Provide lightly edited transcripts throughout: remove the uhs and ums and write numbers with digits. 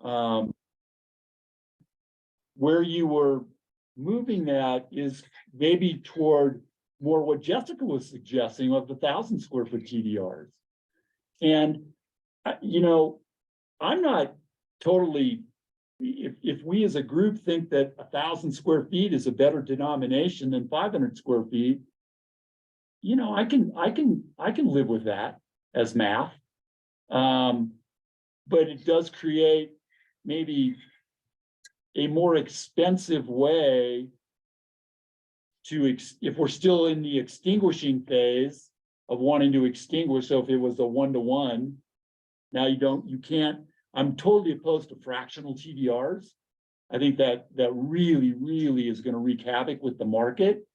Where you were moving that is maybe toward more what Jessica was suggesting of the 1,000 square foot TDRs. And, I'm not totally, if we as a group think that 1,000 square feet is a better denomination than 500 square feet, I can live with that as math. But it does create maybe a more expensive way to, if we're still in the extinguishing phase of wanting to extinguish. So if it was a 1-to-1, now you can't, I'm totally opposed to fractional TDRs. I think that really, really is going to wreak havoc with the market.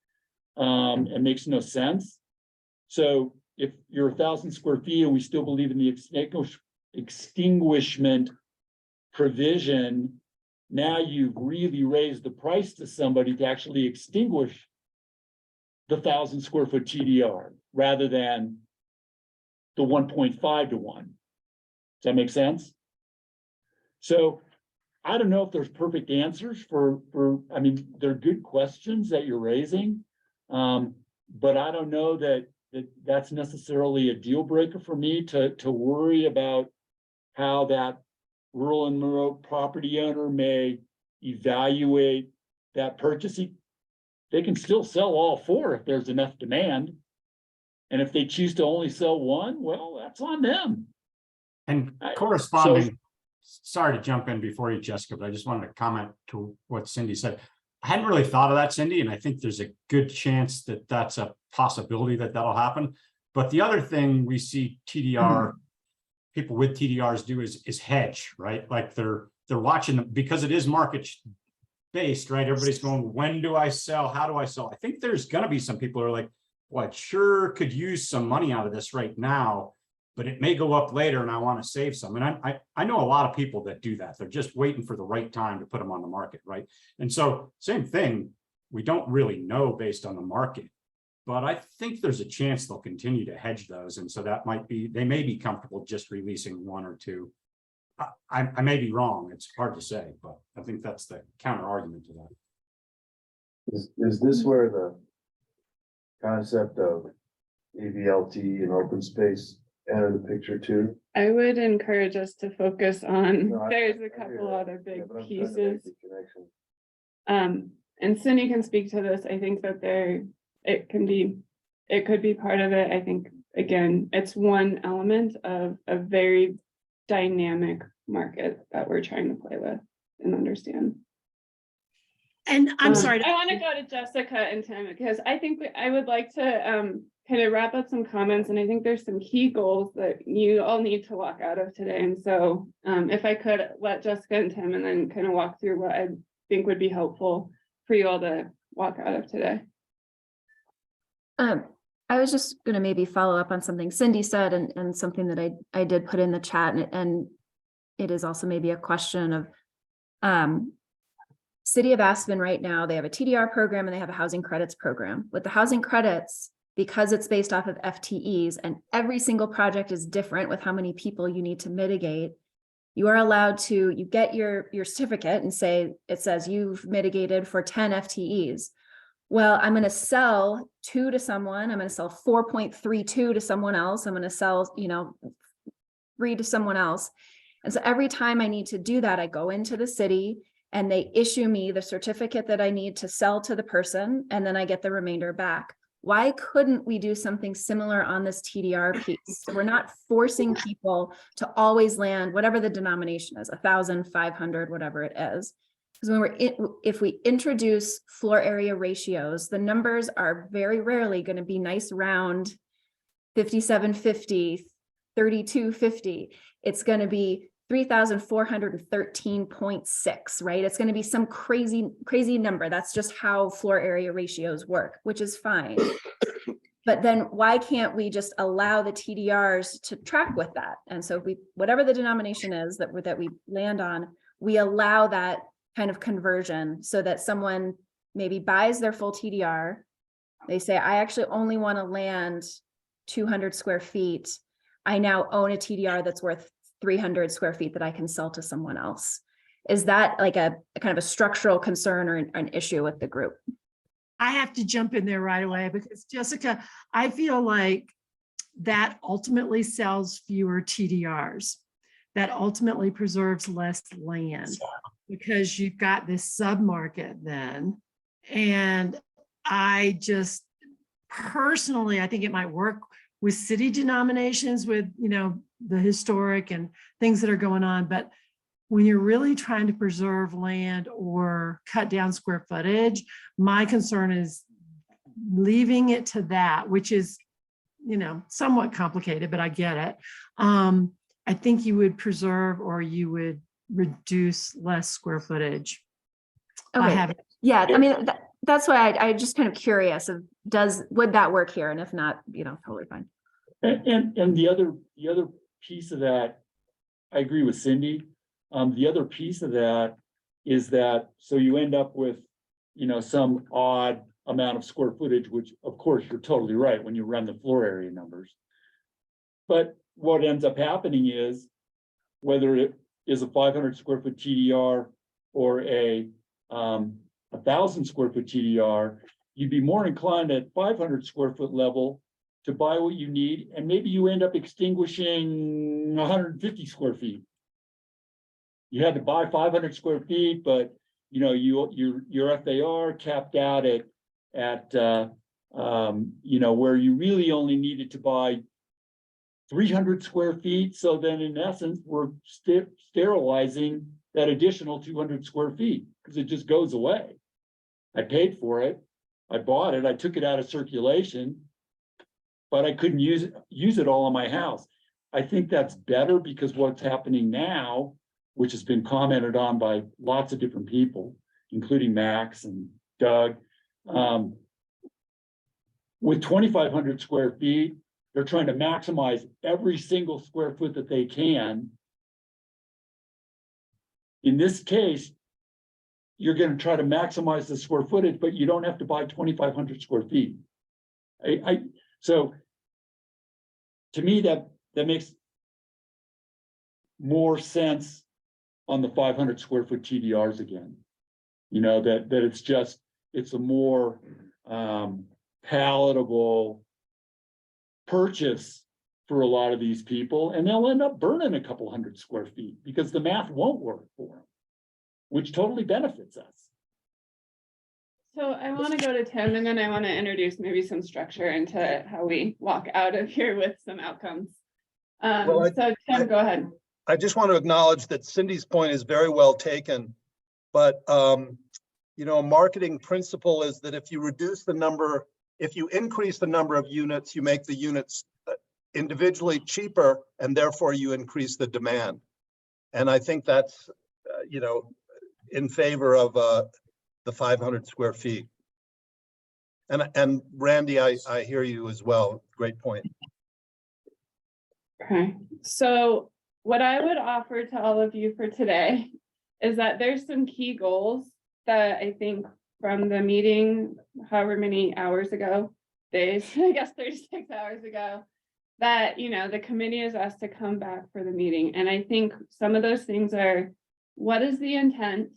It makes no sense. So if you're 1,000 square feet and we still believe in the extinguishment provision, now you've really raised the price to somebody to actually extinguish the 1,000 square foot TDR rather than the 1.5-to-1. Does that make sense? So I don't know if there's perfect answers I mean, they're good questions that you're raising. But I don't know that's necessarily a deal breaker for me to worry about how that rural and remote property owner may evaluate that purchasing. They can still sell all 4 if there's enough demand. And if they choose to only sell 1, well, that's on them. And corresponding, sorry to jump in before you, Jessica, but I just wanted to comment to what Cindy said. I hadn't really thought of that, Cindy, and I think there's a good chance that that's a possibility that'll happen. But the other thing we see TDR, people with TDRs do is hedge, right? Like they're watching them because it is market based, right? Everybody's going, when do I sell? How do I sell? I think there's going to be some people who are like, well, I sure could use some money out of this right now, but it may go up later and I want to save some. And I know a lot of people that do that. They're just waiting for the right time to put them on the market, right? And so same thing, we don't really know based on the market, but I think there's a chance they'll continue to hedge those. And so that might be, they may be comfortable just releasing 1 or 2. I may be wrong. It's hard to say, but I think that's the counter argument to that. Is this where the concept of AVLT and open space enter the picture too? I would encourage us to focus on, No, there's a I couple hear other big but I'm trying to make pieces. the connection. And Cindy can speak to this. I think that it could be part of it. I think, again, it's one element of a very dynamic market that we're trying to play with and understand. And I'm sorry. I want to go to Jessica and Tim because I think I would like to kind of wrap up some comments, and I think there's some key goals that you all need to walk out of today. And so if I could let Jessica and Tim and then kind of walk through what I think would be helpful for you all to walk out of today. I was just going to maybe follow up on something Cindy said and something that I did put in the chat, and it is also maybe a question of City of Aspen right now. They have a TDR program and they have a housing credits program. With the housing credits, because it's based off of FTEs and every single project is different with how many people you need to mitigate, you are allowed to, you get your certificate and say, it says you've mitigated for 10 FTEs. Well, I'm going to sell 2 to someone. I'm going to sell 4.32 to someone else. I'm going to sell, 3 to someone else. And so every time I need to do that, I go into the city and they issue me the certificate that I need to sell to the person, and then I get the remainder back. Why couldn't we do something similar on this TDR piece? So we're not forcing people to always land whatever the denomination is, 1,000, 500, whatever it is. Because if we introduce floor area ratios, the numbers are very rarely going to be nice round 5750, 3250. It's going to be 3,413.6, right? It's going to be some crazy number. That's just how floor area ratios work, which is fine. But then why can't we just allow the TDRs to track with that? And so whatever the denomination is that we land on, we allow that kind of conversion so that someone maybe buys their full TDR. They say, I actually only want to land 200 square feet. I now own a TDR that's worth 300 square feet that I can sell to someone else. Is that like a kind of a structural concern or an issue with the group? I have to jump in there right away because Jessica, I feel like that ultimately sells fewer TDRs. That ultimately preserves less land because you've got this submarket then. And I just personally, I think it might work with city denominations with, the historic and things that are going on. But when you're really trying to preserve land or cut down square footage, my concern is leaving it to that, which is, somewhat complicated, but I get it. I think you would preserve or you would reduce less square footage. Okay. Yeah, I mean, that's why I just kind of curious of would that work here? And if not, totally fine. And the other piece of that, I agree with Cindy. The other piece of that is that, so you end up with, some odd amount of square footage, which of course you're totally right when you run the floor area numbers. But what ends up happening is, whether it is a 500 square foot TDR or a 1,000 square foot TDR, you'd be more inclined at 500 square foot level to buy what you need, and maybe you end up extinguishing 150 square feet. You had to buy 500 square feet, but your FAR capped out at where you really only needed to buy 300 square feet. So then in essence, we're sterilizing that additional 200 square feet because it just goes away. I paid for it. I bought it. I took it out of circulation, but I couldn't use it all on my house. I think that's better because what's happening now, which has been commented on by lots of different people, including Max and Doug, with 2,500 square feet, they're trying to maximize every single square foot that they can. In this case, you're going to try to maximize the square footage, but you don't have to buy 2,500 square feet. So to me, that makes more sense on the 500 square foot TDRs again. That it's a more palatable purchase for a lot of these people, and they'll end up burning a couple hundred square feet because the math won't work for them, which totally benefits us. So I want to go to Tim, and then I want to introduce maybe some structure into how we walk out of here with some outcomes. So Tim, go ahead. I just want to acknowledge that Cindy's point is very well taken, but a marketing principle is that if you increase the number of units, you make the units individually cheaper, and therefore you increase the demand. And I think that's, in favor of the 500 square feet. And Randy, I hear you as well. Great point. Okay, so what I would offer to all of you for today is that there's some key goals that I think from the meeting, however many hours ago, days, I guess 36 hours ago, that, the committee is asked to come back for the meeting. And I think some of those things are, what is the intent?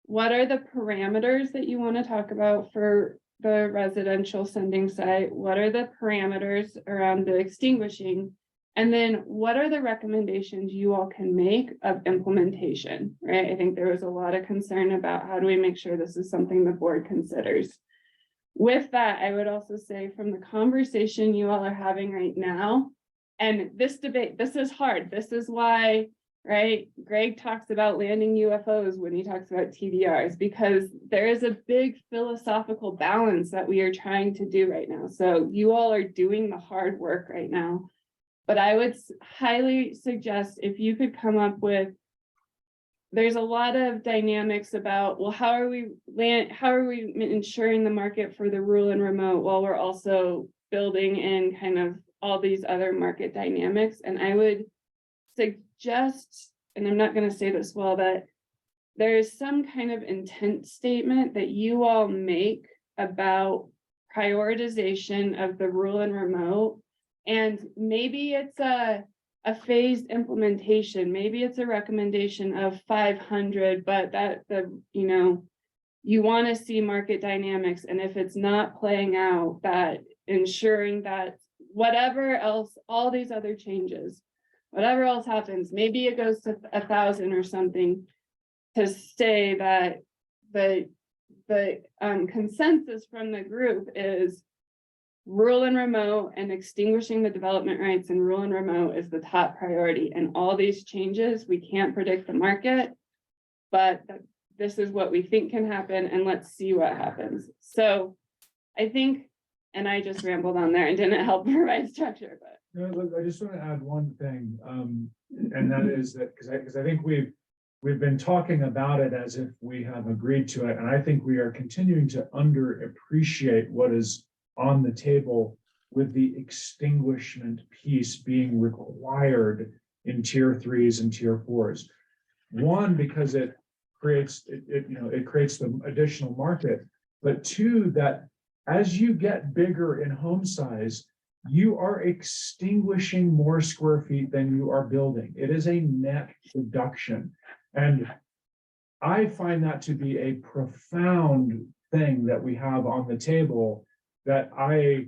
What are the parameters that you want to talk about for the residential sending site? What are the parameters around the extinguishing? And then what are the recommendations you all can make of implementation, right? I think there was a lot of concern about how do we make sure this is something the board considers. With that, I would also say from the conversation you all are having right now, and this debate, this is hard. This is why, right? Greg talks about landing UFOs when he talks about TDRs, because there is a big philosophical balance that we are trying to do right now. So you all are doing the hard work right now. But I would highly suggest if you could come up with, there's a lot of dynamics about, well, how are we ensuring the market for the rural and remote while we're also building in kind of all these other market dynamics. And I would suggest, and I'm not going to say this well, that there's some kind of intent statement that you all make about prioritization of the rural and remote. And maybe it's a a phased implementation. Maybe it's a recommendation of 500, but you want to see market dynamics, and if it's not playing out, that ensuring that whatever else, all these other changes, whatever else happens, maybe it goes to 1,000 or something, to say that the consensus from the group is rural and remote, and extinguishing the development rights in rural and remote is the top priority. And all these changes, we can't predict the market, but this is what we think can happen, and let's see what happens. So I think, and I just rambled on there and didn't help provide structure, but. No, look, I just want to add one thing, and that is that, because I think we've been talking about it as if we have agreed to it, and I think we are continuing to underappreciate what is on the table with the extinguishment piece being required in tier 3s and tier 4s. One, because it creates the additional market, but two, that as you get bigger in home size, you are extinguishing more square feet than you are building. It is a net reduction. And I find that to be a profound thing that we have on the table, that I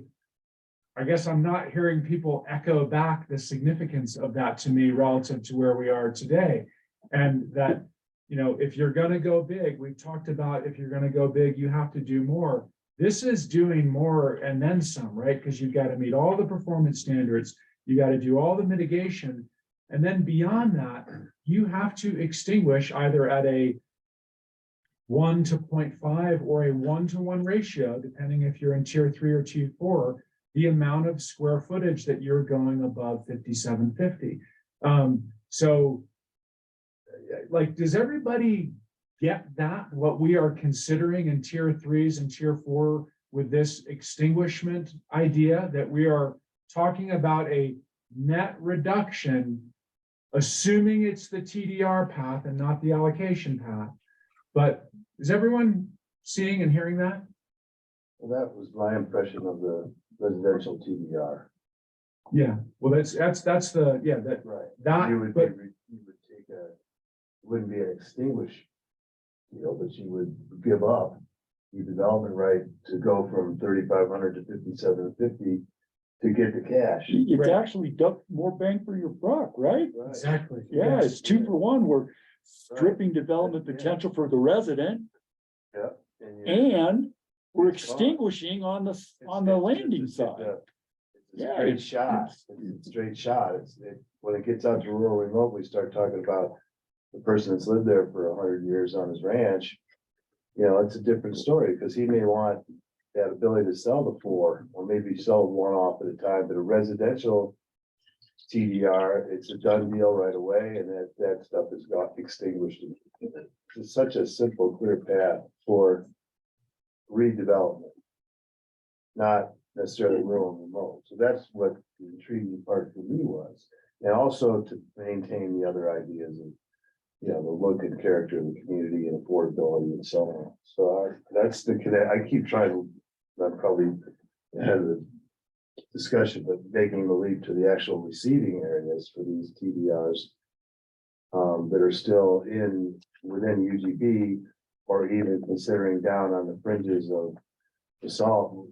guess I'm not hearing people echo back the significance of that to me relative to where we are today. And that, if you're going to go big, we've talked about, if you're going to go big, you have to do more. This is doing more and then some, right? Because you've got to meet all the performance standards, you got to do all the mitigation. And then beyond that, you have to extinguish either at a 1 to 0.5 or a 1-to-1 ratio, depending if you're in tier 3 or tier 4, the amount of square footage that you're going above 5,750. So like, does everybody get that, what we are considering in tier 3s and tier 4 with this extinguishment idea, that we are talking about a net reduction, assuming it's the TDR path and not the allocation path? But is everyone seeing and hearing that? Well, that was my impression of the residential TDR. Yeah, well, that's the, yeah, that, Right. that, You would, but you would take wouldn't be an extinguish, but you would give up your development right to go from 3,500 to 5,750 to get the cash. It's Right. actually more bang for your buck, right? Right. exactly. Yeah, yes. it's 2 for 1. We're stripping development Yeah. potential for the resident, Yeah. And you- and we're It's gone. extinguishing on the it's- landing it's side. a Yeah, straight it's- shot. It's a straight shot. When it gets out to rural remote, we start talking about the person that's lived there for 100 years on his ranch. It's a different story, because he may want that ability to sell the 4, or maybe sell one off at a time, but a residential TDR, it's a done deal right away, and that stuff is got extinguished. It's such a simple, clear path for redevelopment, not necessarily rural and remote. So that's what the intriguing part for me was. And also to maintain the other ideas of, the look and character of the community and affordability and so on. So that's the connect. I keep trying to, I'm probably ahead of the discussion, but making the leap to the actual receiving areas for these TDRs that are still within UGB, or even considering down on the fringes of the salt.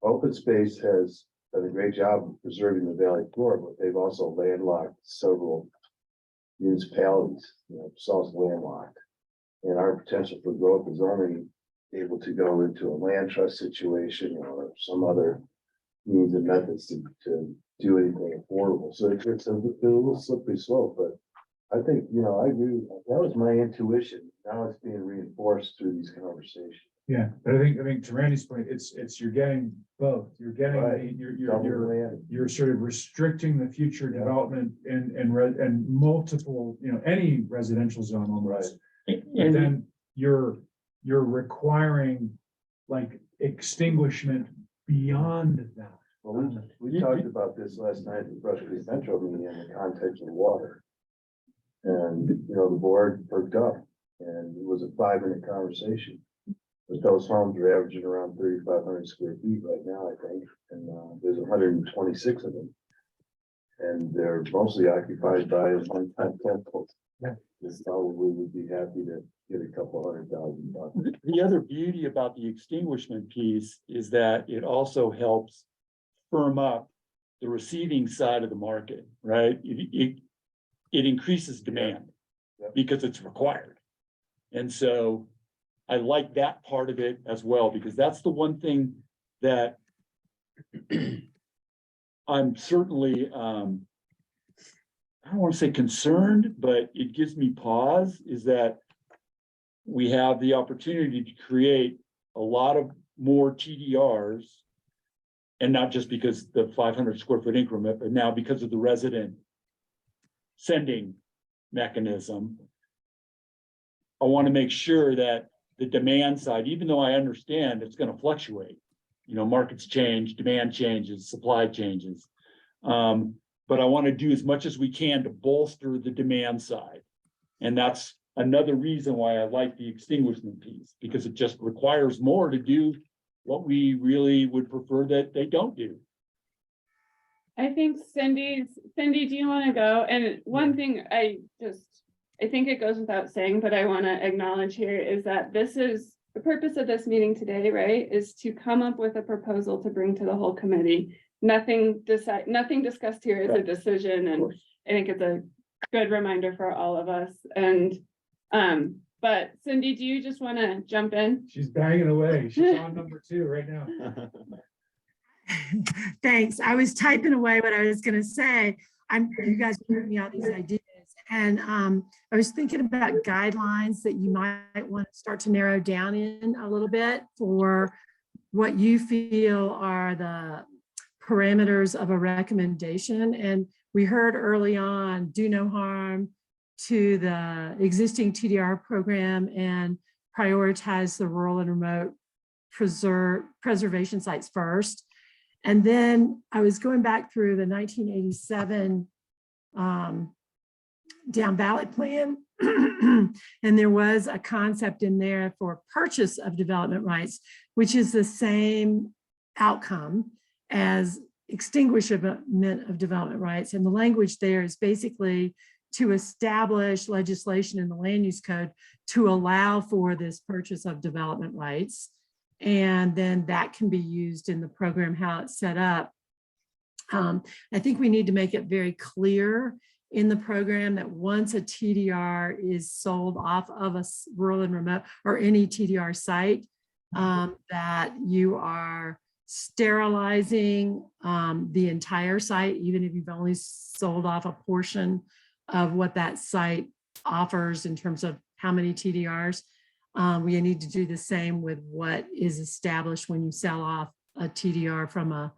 Open space has done a great job of preserving the valley floor, but they've also landlocked several municipalities. Salt's landlocked, and our potential for growth is only able to go into a land trust situation or some other means and methods to do anything affordable. So it's a little slippery slope, but I think, I agree. That was my intuition. Now it's being reinforced through these conversations. Yeah, but I think to Randy's point, it's you're getting both. You're getting, Right. you're Double land. you're sort of restricting the future development and multiple, any residential zone almost. And And then you're requiring like extinguishment beyond that. Well, we talked about this last night at the Brush Creek Metro meeting in the context of water. And, the board perked up, and it was a 5-minute conversation. But those homes are averaging around 3,500 square feet right now, I think, and there's 126 of them. And they're mostly occupied by one-time rentals. Yeah. This probably would be happy to get a couple $100,000. The other beauty about the extinguishment piece is that it also helps firm up the receiving side of the market, right? It increases demand Yep. because it's required. And so I like that part of it as well, because that's the one thing that I'm certainly, I don't want to say concerned, but it gives me pause, is that we have the opportunity to create a lot of more TDRs. And not just because the 500 square foot increment, but now because of the resident sending mechanism. I want to make sure that the demand side, even though I understand it's going to fluctuate, you know, markets change, demand changes, supply changes. But I want to do as much as we can to bolster the demand side. And that's another reason why I like the extinguishment piece, because it just requires more to do what we really would prefer that they don't do. I think Cindy, do you want to go? And one thing I think it goes without saying, but I want to acknowledge here is that this is the purpose of this meeting today, right? Is to come up with a proposal to bring to the whole committee. Nothing discussed here is a decision, and I think it's a good reminder for all of us. And, but Cindy, do you just want to jump in? She's banging away. She's on number 2 right now. Thanks. I was typing away what I was going to say. You guys are giving me all these ideas. And I was thinking about guidelines that you might want to start to narrow down in a little bit for what you feel are the parameters of a recommendation. And we heard early on, do no harm to the existing TDR program and prioritize the rural and remote preservation sites first. And then I was going back through the 1987 down ballot plan. And there was a concept in there for purchase of development rights, which is the same outcome as extinguishment of development rights. And the language there is basically to establish legislation in the land use code to allow for this purchase of development rights. And then that can be used in the program, how it's set up. I think we need to make it very clear in the program that once a TDR is sold off of a rural and remote or any TDR site, that you are sterilizing the entire site, even if you've only sold off a portion of what that site offers in terms of how many TDRs. We need to do the same with what is established when you sell off a TDR from a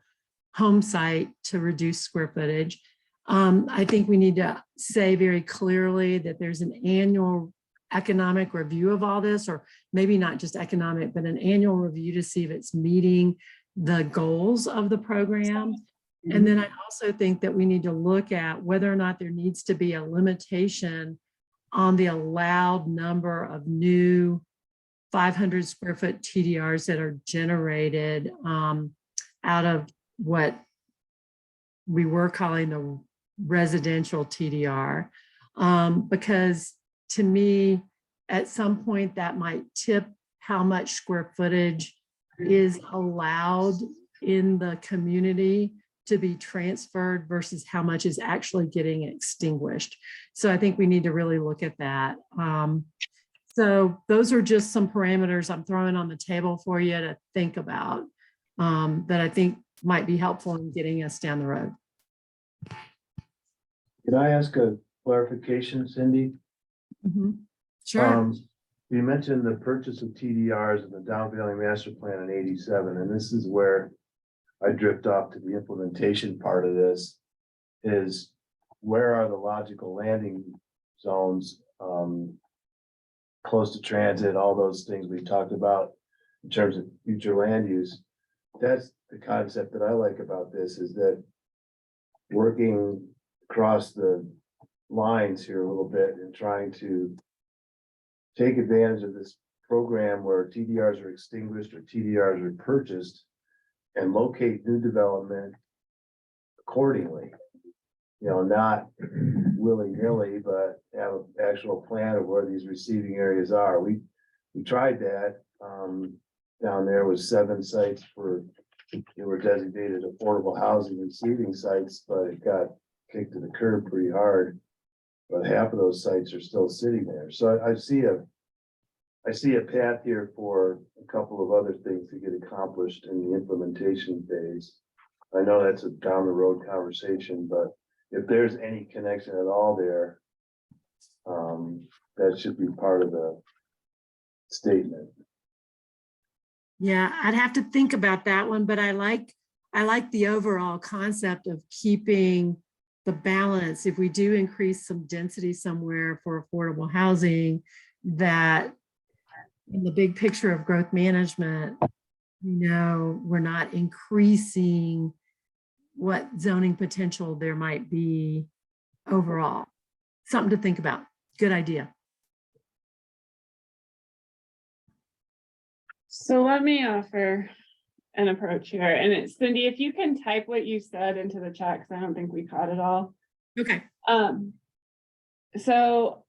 home site to reduce square footage. I think we need to say very clearly that there's an annual economic review of all this, or maybe not just economic, but an annual review to see if it's meeting the goals of the program. And then I also think that we need to look at whether or not there needs to be a limitation on the allowed number of new 500 square foot TDRs that are generated out of what we were calling the residential TDR. Because to me, at some point that might tip how much square footage is allowed in the community to be transferred versus how much is actually getting extinguished. So I think we need to really look at that. So those are just some parameters I'm throwing on the table for you to think about that I think might be helpful in getting us down the road. Can I ask a clarification, Cindy? Sure. You mentioned the purchase of TDRs in the Down Valley Master Plan in '87, and this is where I drift off to the implementation part of this, is where are the logical landing zones close to transit, all those things we talked about in terms of future land use. That's the concept that I like about this, is that working across the lines here a little bit and trying to take advantage of this program where TDRs are extinguished or TDRs are purchased and locate new development accordingly. you know, not willy-nilly, but have an actual plan of where these receiving areas are. We tried that, down there was 7 sites they were designated affordable housing receiving sites, but it got kicked to the curb pretty hard. But half of those sites are still sitting there. So I see a path here for a couple of other things to get accomplished in the implementation phase. I know that's a down the road conversation, but if there's any connection at all there, that should be part of the statement. Yeah, I'd have to think about that one, but I like the overall concept of keeping the balance. If we do increase some density somewhere for affordable housing, that in the big picture of growth management, we're not increasing what zoning potential there might be overall. Something to think about. Good idea. So let me offer an approach here, and it's Cindy, if you can type what you said into the chat, because I don't think we caught it all. Okay. So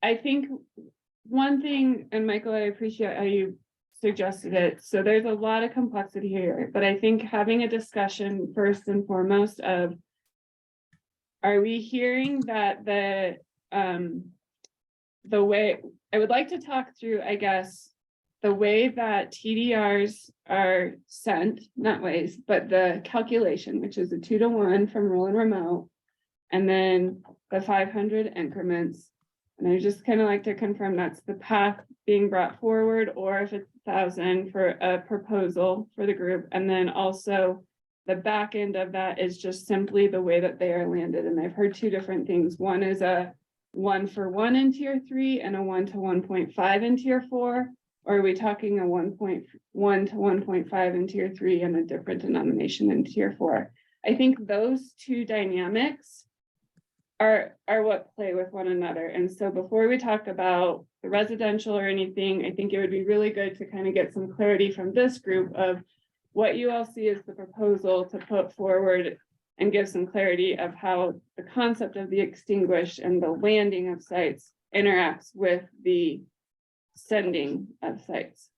I think one thing, and Michael, I appreciate how you suggested it. So there's a lot of complexity here, but I think having a discussion first and foremost of, are we hearing that the way, I would like to talk through, I guess, the way that TDRs are sent, not ways, but the calculation, which is a 2-to-1 from rural and remote, and then the 500 increments. And I just kind of like to confirm that's the path being brought forward, or if it's 1,000 for a proposal for the group. And then also the back end of that is just simply the way that they are landed. And I've heard 2 different things. One is a 1-for-1 in tier 3 and a 1 to 1.5 in tier 4. Or are we talking a 1.1 to 1.5 in tier 3 and a different denomination in tier 4? I think those 2 dynamics are what play with one another. And so before we talk about the residential or anything, I think it would be really good to kind of get some clarity from this group of what you all see as the proposal to put forward, and give some clarity of how the concept of the extinguish and the landing of sites interacts with the sending of sites.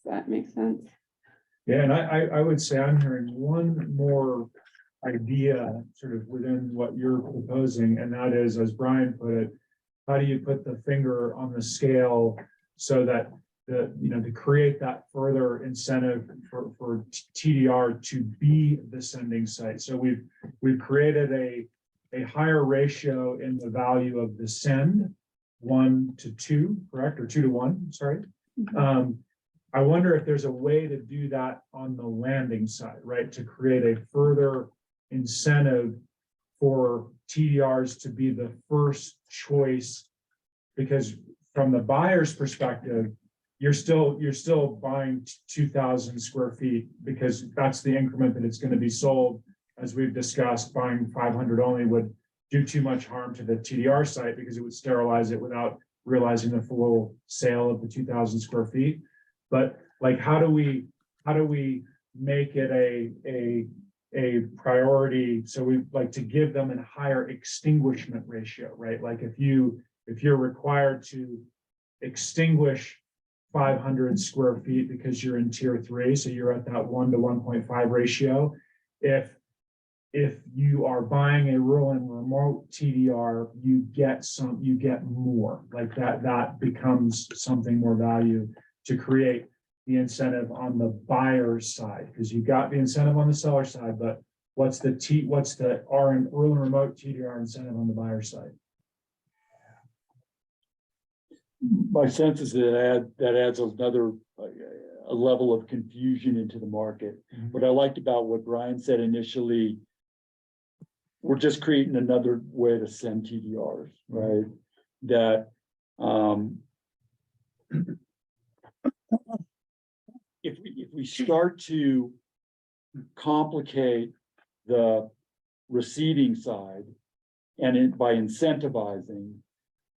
Does that make sense? Yeah, and I would say I'm hearing one more idea sort of within what you're proposing, and that is, as Brian put it, how do you put the finger on the scale so that to create that further incentive for TDR to be the sending site. So we've created a higher ratio in the value of the send, 1 to 2, correct? Or 2 to 1, sorry. I wonder if there's a way to do that on the landing side, right? To create a further incentive for TDRs to be the first choice, because from the buyer's perspective, you're still buying 2,000 square feet because that's the increment that it's going to be sold. As we've discussed, buying 500 only would do too much harm to the TDR site because it would sterilize it without realizing the full sale of the 2,000 square feet. But like, how do we make it a priority? So we like to give them a higher extinguishment ratio, right? Like if you're required to extinguish 500 square feet because you're in tier 3, so you're at that 1 to 1.5 ratio. If you are buying a rural and remote TDR, you get more like that becomes something more value to create the incentive on the buyer's side, because you got the incentive on the seller side, but what's the rural and remote TDR incentive on the buyer side? My sense is that adds another a level of confusion into the market. What I liked about what Brian said initially, we're just creating another way to send TDRs, right? That if we start to complicate the receiving side and by incentivizing,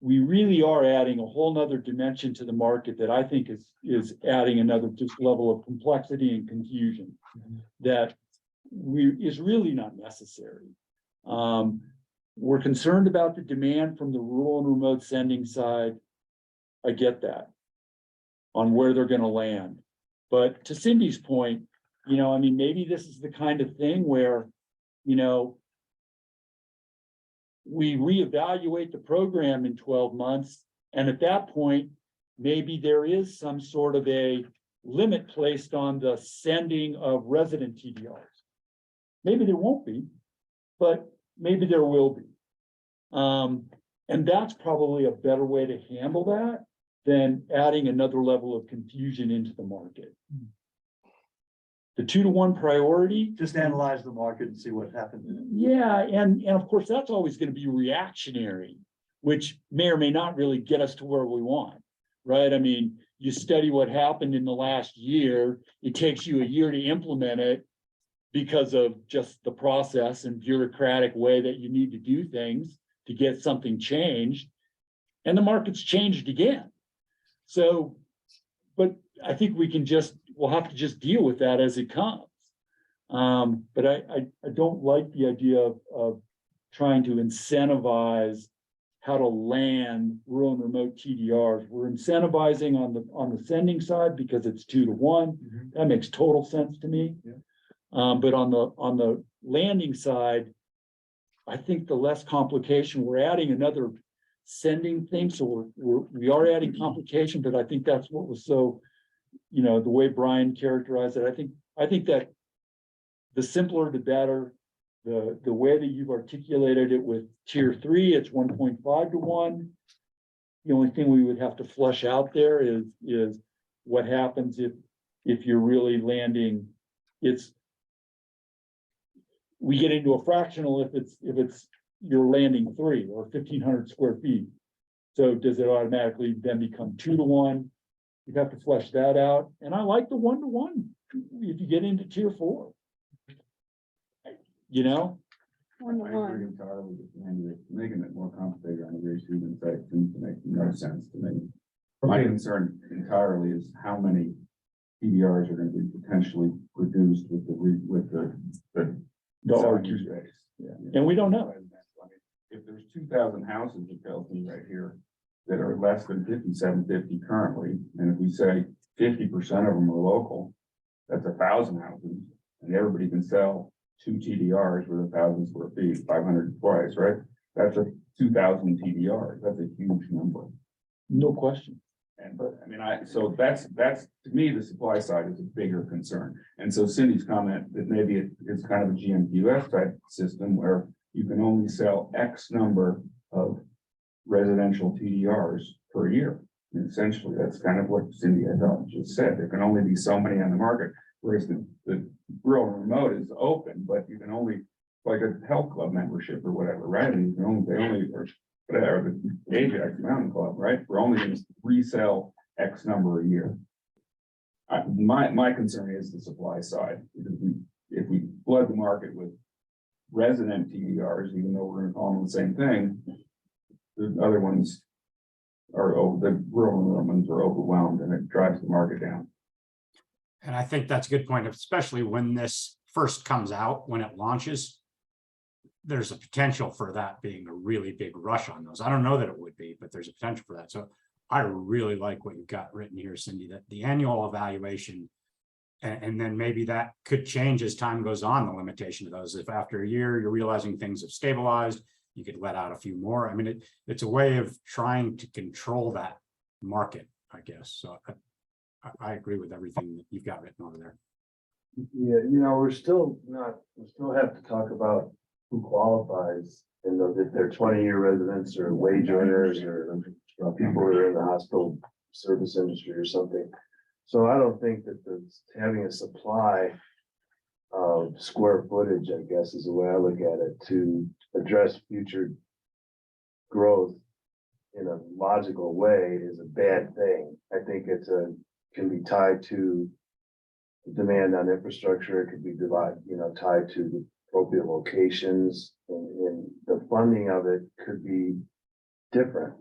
we really are adding a whole nother dimension to the market that I think is adding another just level of complexity and confusion that is really not necessary. we're concerned about the demand from the rural and remote sending side. I get that. On where they're gonna land. But to Cindy's point, you know, I mean, maybe this is the kind of thing where, you know, we reevaluate the program in 12 months, and at that point, maybe there is some sort of a limit placed on the sending of resident TDRs. Maybe there won't be, but maybe there will be. And that's probably a better way to handle that than adding another level of confusion into the market. The 2-to-1 priority. Just analyze the market and see what happens. Yeah, and of course, that's always gonna be reactionary, which may or may not really get us to where we want, right? I mean, you study what happened in the last year, it takes you a year to implement it because of just the process and bureaucratic way that you need to do things to get something changed. And the market's changed again. So, but I think we'll have to just deal with that as it comes. But I don't like the idea of trying to incentivize how to land rural and remote TDRs. We're incentivizing on the sending side because it's 2-to-1. That makes total sense to me. Yeah. But on the landing side, I think the less complication, we're adding another sending thing, so we are adding complication, but I think that's what was so, you know, the way Brian characterized it, I think that the simpler the better. The way that you've articulated it with tier 3, it's 1.5-to-1. The only thing we would have to flush out there is what happens if you're really landing, we get into a fractional if it's you're landing 3 or 1,500 square feet. So does it automatically then become 2-to-1? You'd have to flesh that out. And I like the 1-to-1 if you get into tier 4. You know? I agree entirely with Andy. Making it more complicated on the very student side seems to make no sense to me. My concern entirely is how many PDRs are going to be potentially produced with the RQ space. Yeah. And we don't know. If there's 2,000 houses, it tells me right here, that are less than 5,750 currently, and if we say 50% of them are local, that's 1,000 houses, and everybody can sell 2 TDRs with 1,000 square feet, 500 twice, right? That's 2,000 TDRs. That's a huge number. No question. And but I mean, so that's to me, the supply side is a bigger concern. And so Cindy's comment that maybe it's kind of a GMQS type system where you can only sell X number of residential TDRs per year. And essentially, that's kind of what Cindy, I thought, just said. There can only be so many on the market, whereas the rural and remote is open, but you can only, like a health club membership or whatever, right? And you can only, or whatever, the Ajax Mountain Club, right? We're only going to resell X number a year. My concern is the supply side, because if we flood the market with resident TDRs, even though we're going to call them the same thing, the other ones are the rural ones are overwhelmed, and it drives the market down. And I think that's a good point, especially when this first comes out, when it launches. There's a potential for that being a really big rush on those. I don't know that it would be, but there's a potential for that. So I really like what you've got written here, Cindy, that the annual evaluation, and then maybe that could change as time goes on, the limitation of those. If after a year you're realizing things have stabilized, you could let out a few more. I mean, it's a way of trying to control that market, I guess. So I agree with everything that you've got written over there. Yeah, you know, we still have to talk about who qualifies, and if they're 20-year residents or wage earners or people who are in the hospital service industry or something. So I don't think that having a supply of square footage, I guess, is the way I look at it, to address future growth in a logical way is a bad thing. I think can be tied to demand on infrastructure. It could be tied to the appropriate locations, and the funding of it could be different.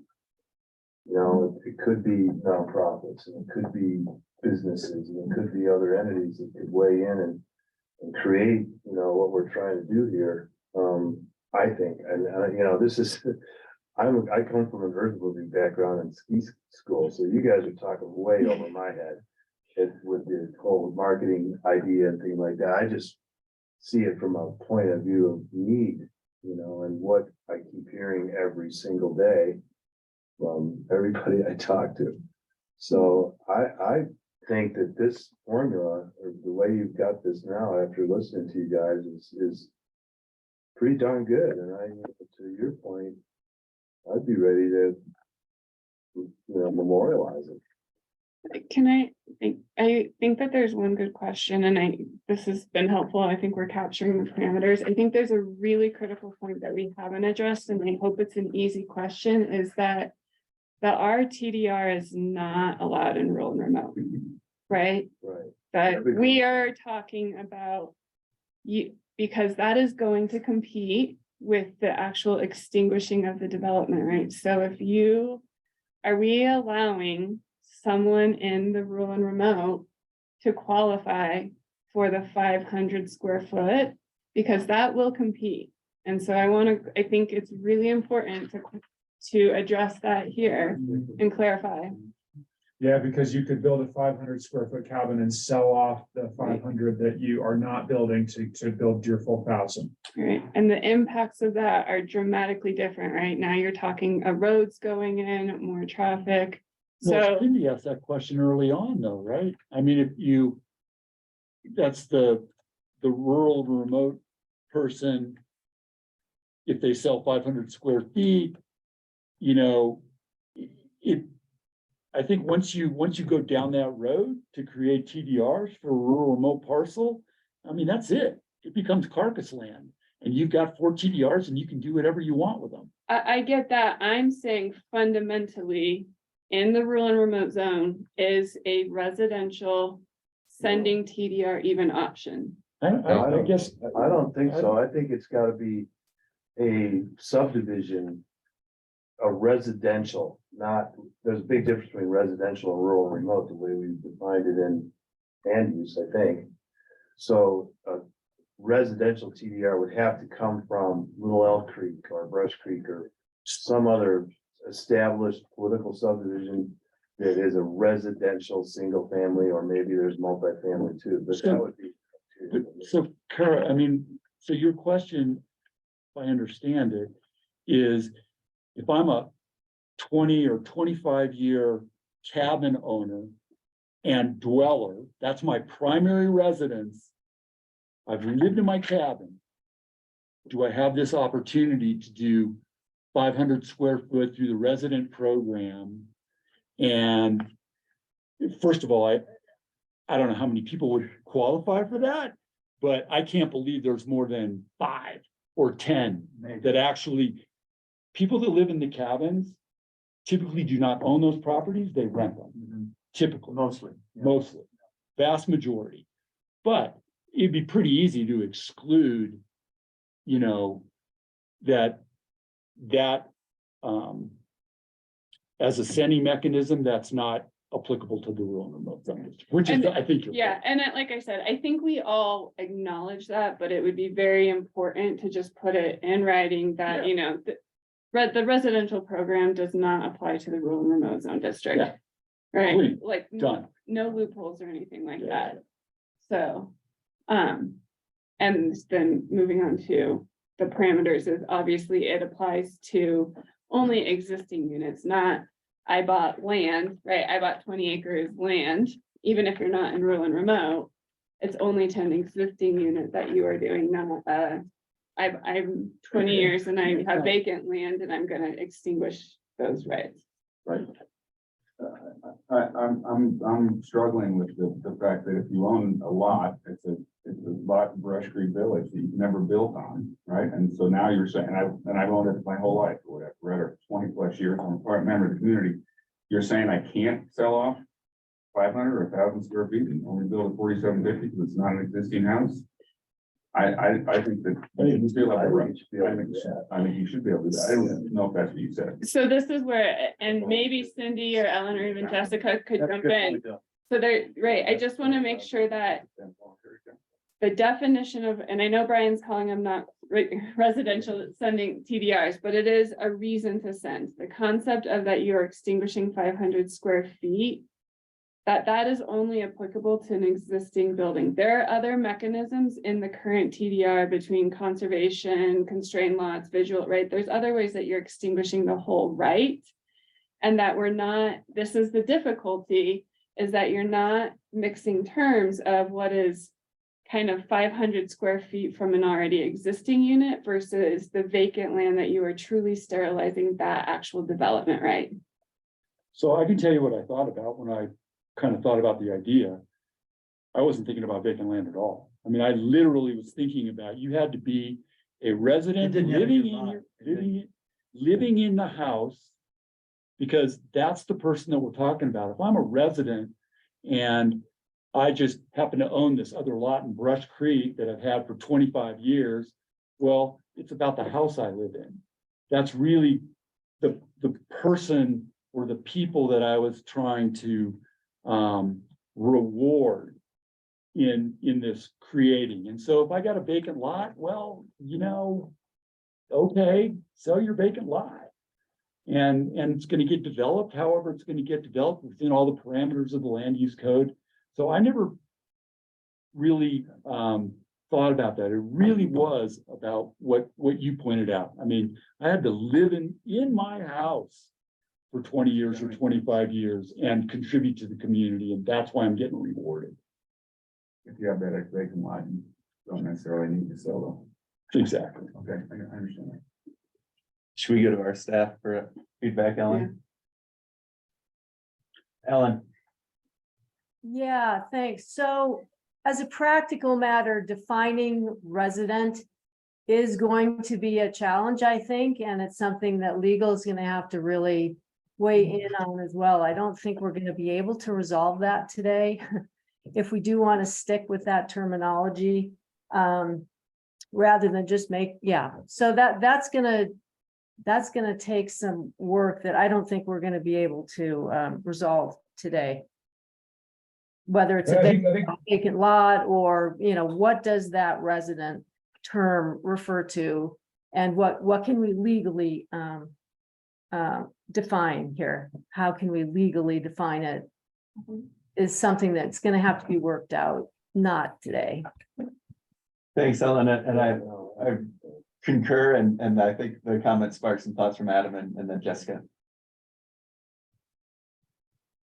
You know, it could be nonprofits, and it could be businesses, and it could be other entities that could weigh in and create, what we're trying to do here. I think, and, this is, I come from an earth moving background in ski school, so you guys are talking way over my head. With the whole marketing idea and thing like that, I just see it from a point of view of need, and what I keep hearing every single day from everybody I talk to. So I think that this formula, or the way you've got this now after listening to you guys is pretty darn good. And to your point, I'd be ready to, memorialize it. I think that there's one good question, and this has been helpful. I think we're capturing the parameters. I think there's a really critical point that we haven't addressed, and I hope it's an easy question, is that our TDR is not allowed in rural and remote, right? Right. That we are talking about because that is going to compete with the actual extinguishing of the development, right? So are we allowing someone in the rural and remote to qualify for the 500 square foot? Because that will compete. And so I think it's really important to address that here and clarify. Yeah, because you could build a 500 square foot cabin and sell off the 500 that you are not building to build your full 1,000. Right, and the impacts of that are dramatically different, right? Now you're talking roads going in, more traffic. Well, So, Cindy asked that question early on though, right? I mean, that's the rural remote person. If they sell 500 square feet, I think once you go down that road to create TDRs for a rural remote parcel, I mean, that's it. It becomes carcass land, and you've got 4 TDRs and you can do whatever you want with them. I get that. I'm saying fundamentally, in the rural and remote zone is a residential sending TDR even option. I guess. I don't think so. I think it's gotta be a subdivision, a residential, there's a big difference between residential and rural and remote, the way we defined it in land use, I think. So a residential TDR would have to come from Little Elk Creek or Brush Creek or some other established political subdivision that is a residential single family, or maybe there's multifamily too, but that would be. So Kara, so your question, if I understand it, is if I'm a 20 or 25-year cabin owner and dweller, that's my primary residence. I've lived in my cabin. Do I have this opportunity to do 500 square foot through the resident program? And first of all, I don't know how many people would qualify for that, but I can't believe there's more than 5 or 10 that actually, people that live in the cabins typically do not own those properties, they rent them, typically. Mostly, vast majority. But it'd be pretty easy to exclude, that as a sending mechanism, that's not applicable to the rural and remote zones, which is, I think. Yeah, and like I said, I think we all acknowledge that, but it would be very important to just put it in writing that, the residential program does not apply to the rural and remote zone district. Yeah. Right, Clean. like Done. no loopholes or anything like Yeah. that. So, and then moving on to the parameters is obviously it applies to only existing units, not I bought land, right? I bought 20 acres land, even if you're not in rural and remote, it's only 10 existing unit that you are doing, not I'm 20 years and I have vacant land and I'm gonna extinguish those rights. Right. I'm struggling with the fact that if you own a lot, it's a lot in Brush Creek Village that you've never built on, right? And so now you're saying, I've owned it my whole life, or whatever, 20+ years, I'm a part member of the community. You're saying I can't sell off 500 or 1,000 square feet and only build a 4750 because it's not an existing house? I think that you still have the right. I think you should be able to do that. I don't know if that's what you said. So this is where, and maybe Cindy or Ellen or even Jessica could jump in. So they're right. I just want to make sure that the definition of, and I know Brian's calling them not residential sending TDRs, but it is a reason to send. The concept of that you're extinguishing 500 square feet, that is only applicable to an existing building. There are other mechanisms in the current TDR between conservation, constrained lots, visual, right? There's other ways that you're extinguishing the whole right. And that we're not, this is the difficulty, is that you're not mixing terms of what is kind of 500 square feet from an already existing unit versus the vacant land that you are truly sterilizing that actual development, right? So I can tell you what I thought about when I kind of thought about the idea. I wasn't thinking about vacant land at all. I mean, I literally was thinking about, you had to be a resident It didn't have a living good in lot. your, It didn't. living in the house. Because that's the person that we're talking about. If I'm a resident and I just happen to own this other lot in Brush Creek that I've had for 25 years, well, it's about the house I live in. That's really the person or the people that I was trying to reward in this creating. And so if I got a vacant lot, well, you know, okay, sell your vacant lot. And it's gonna get developed, however, it's gonna get developed within all the parameters of the land use code. So I never really thought about that. It really was about what you pointed out. I mean, I had to live in my house for 20 years or 25 years and contribute to the community, and that's why I'm getting rewarded. If you have that vacant lot, you don't necessarily need to sell them. Exactly. Okay, I understand that. Should we go to our staff for feedback, Ellen? Ellen, Yeah, thanks. So as a practical matter, defining resident is going to be a challenge, I think, and it's something that legal is going to have to really weigh in on as well. I don't think we're going to be able to resolve that today. If we do want to stick with that terminology, rather than just so that's gonna take some work that I don't think we're gonna be able to resolve today. Whether it's a I think vacant lot or, you know, what does that resident term refer to? And what can we legally define here? How can we legally define it? Is something that's gonna have to be worked out, not today. thanks, Ellen, and I concur, and I think the comment sparked some thoughts from Adam and then Jessica.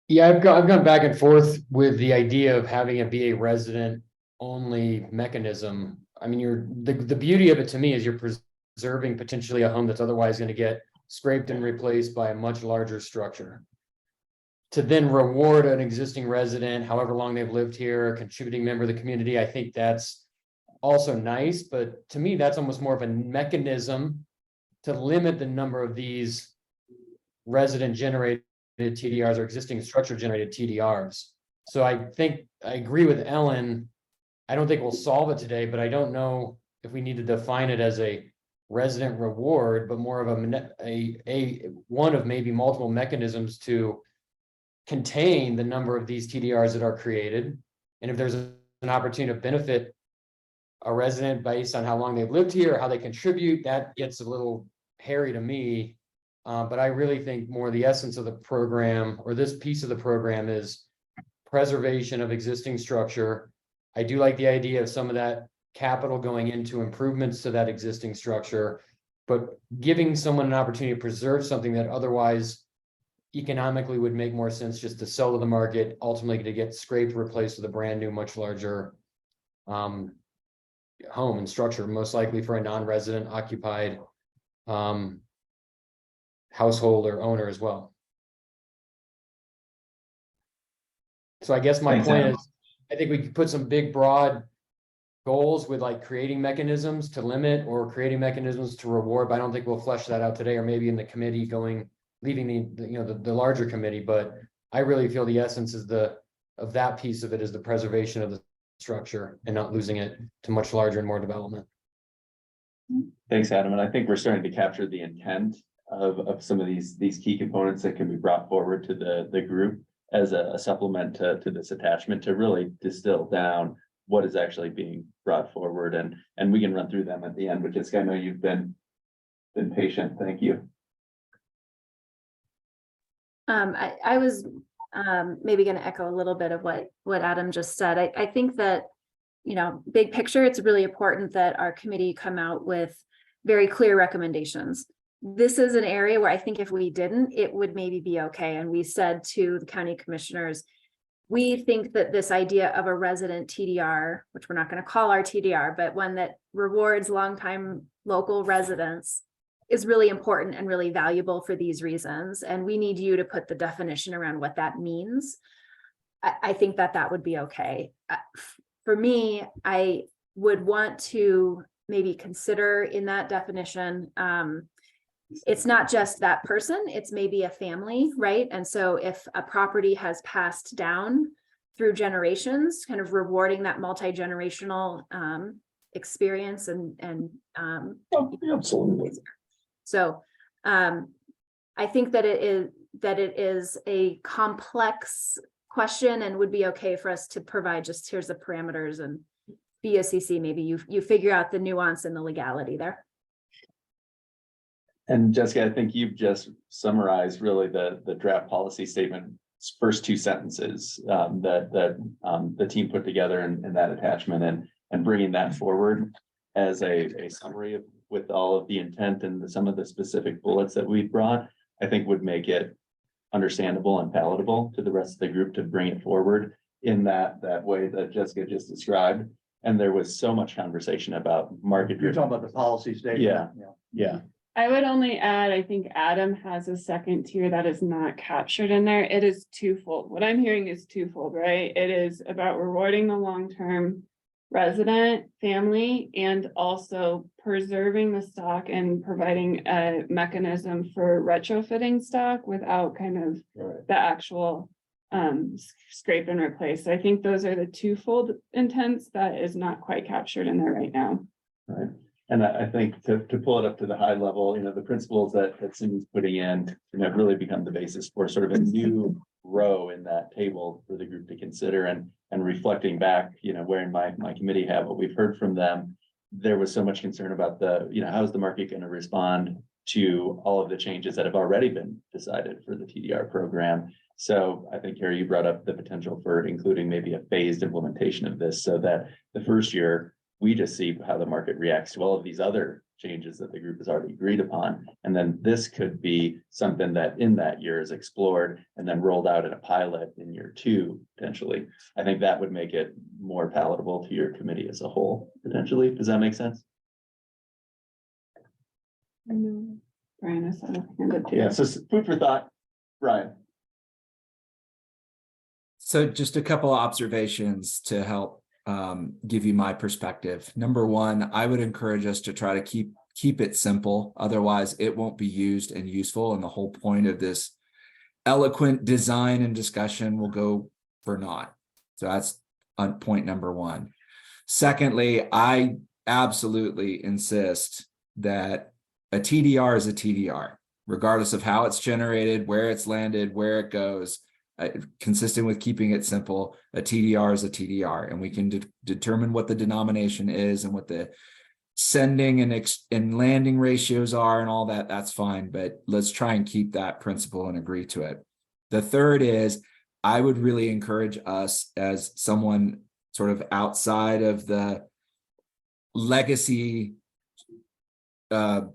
Yeah, I've gone back and forth with the idea of having it be a resident only mechanism. I mean, the beauty of it to me is you're preserving potentially a home that's otherwise going to get scraped and replaced by a much larger structure. To then reward an existing resident, however long they've lived here, a contributing member of the community, I think that's also nice, but to me, that's almost more of a mechanism to limit the number of these resident generated TDRs or existing structure generated TDRs. So I think I agree with Ellen. I don't think we'll solve it today, but I don't know if we need to define it as a resident reward, but more of a one of maybe multiple mechanisms to contain the number of these TDRs that are created. And if there's an opportunity to benefit a resident based on how long they've lived here, how they contribute, that gets a little hairy to me. But I really think more the essence of the program or this piece of the program is preservation of existing structure. I do like the idea of some of that capital going into improvements to that existing structure, but giving someone an opportunity to preserve something that otherwise economically would make more sense just to sell to the market, ultimately to get scraped, replaced with a brand new, much larger home and structure, most likely for a non-resident occupied household or owner as well. So I guess my Thanks, point Adam. is, I think we could put some big, broad goals with like creating mechanisms to limit or creating mechanisms to reward, but I don't think we'll flesh that out today or maybe in the committee leaving the larger committee, but I really feel the essence is of that piece of it is the preservation of the structure and not losing it to much larger and more development. Thanks, Adam, and I think we're starting to capture the intent of some of these key components that can be brought forward to the group as a supplement to this attachment to really distill down what is actually being brought forward, and we can run through them at the end, but Jessica, I know you've been patient. Thank you. I was maybe going to echo a little bit of what Adam just said. I think that, you know, big picture, it's really important that our committee come out with very clear recommendations. This is an area where I think if we didn't, it would maybe be okay. And we said to the county commissioners, we think that this idea of a resident TDR, which we're not going to call our TDR, but one that rewards longtime local residents, is really important and really valuable for these reasons. And we need you to put the definition around what that means. I think that would be okay. For me, I would want to maybe consider in that definition, it's not just that person, it's maybe a family, right? And so if a property has passed down through generations, kind of rewarding that multi-generational experience and Absolutely. so I think that it is a complex question and would be okay for us to provide just here's the parameters, and BOCC, maybe you figure out the nuance and the legality there. And Jessica, I think you've just summarized really the draft policy statement, first two sentences that the team put together in that attachment, and bringing that forward as a summary with all of the intent and some of the specific bullets that we brought, I think would make it understandable and palatable to the rest of the group to bring it forward in that way that Jessica just described. And there was so much conversation about market. You're talking about the policy statement? Yeah. Yeah. I would only add, I think Adam has a second tier that is not captured in there. It is twofold. What I'm hearing is twofold, right? It is about rewarding the long-term resident family and also preserving the stock and providing a mechanism for retrofitting stock without kind of the actual scrape and replace. So I think those are the twofold intents that is not quite captured in there right now. Right. And I think to pull it up to the high level, you know, the principles that Cindy's putting in, you know, have really become the basis for sort of a new row in that table for the group to consider, and reflecting back, you know, where in my committee have what we've heard from them. There was so much concern about how's the market going to respond to all of the changes that have already been decided for the TDR program. So I think, Harry, you brought up the potential for including maybe a phased implementation of this, so that the first year we just see how the market reacts to all of these other changes that the group has already agreed upon. And then this could be something that in that year is explored and then rolled out in a pilot in year 2, potentially. I think that would make it more palatable to your committee as a whole, potentially. Does that make sense? I know Brian has a hand up too. Yeah, so food for thought, Brian. So just a couple of observations to help give you my perspective. Number one, I would encourage us to try to keep it simple. Otherwise, it won't be used and useful. And the whole point of this eloquent design and discussion will go for naught. So that's on point number one. Secondly, I absolutely insist that a TDR is a TDR, regardless of how it's generated, where it's landed, where it goes. Consistent with keeping it simple, a TDR is a TDR, and we can determine what the denomination is and what the sending and landing ratios are and all that. That's fine, but let's try and keep that principle and agree to it. The third is, I would really encourage us, as someone sort of outside of the legacy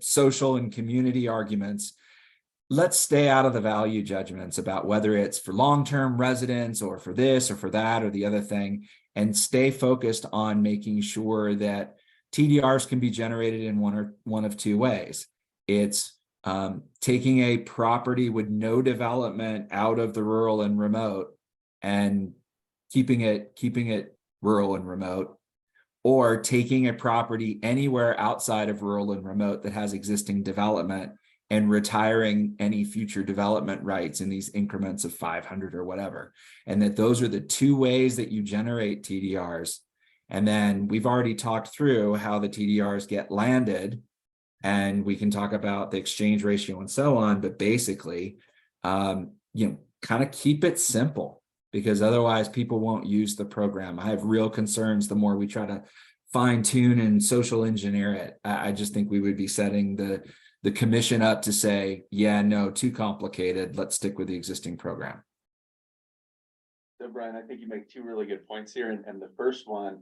social and community arguments, let's stay out of the value judgments about whether it's for long-term residents or for this or for that or the other thing, and stay focused on making sure that TDRs can be generated in one of two ways. It's taking a property with no development out of the rural and remote and keeping it rural and remote, or taking a property anywhere outside of rural and remote that has existing development and retiring any future development rights in these increments of 500 or whatever. And that those are the two ways that you generate TDRs. And then we've already talked through how the TDRs get landed, and we can talk about the exchange ratio and so on, but basically, kind of keep it simple. because otherwise people won't use the program. I have real concerns the more we try to fine tune and social engineer it. I just think we would be setting the commission up to say, yeah, no, too complicated. Let's stick with the existing program. So Brian, I think you make two really good points here, and the first one,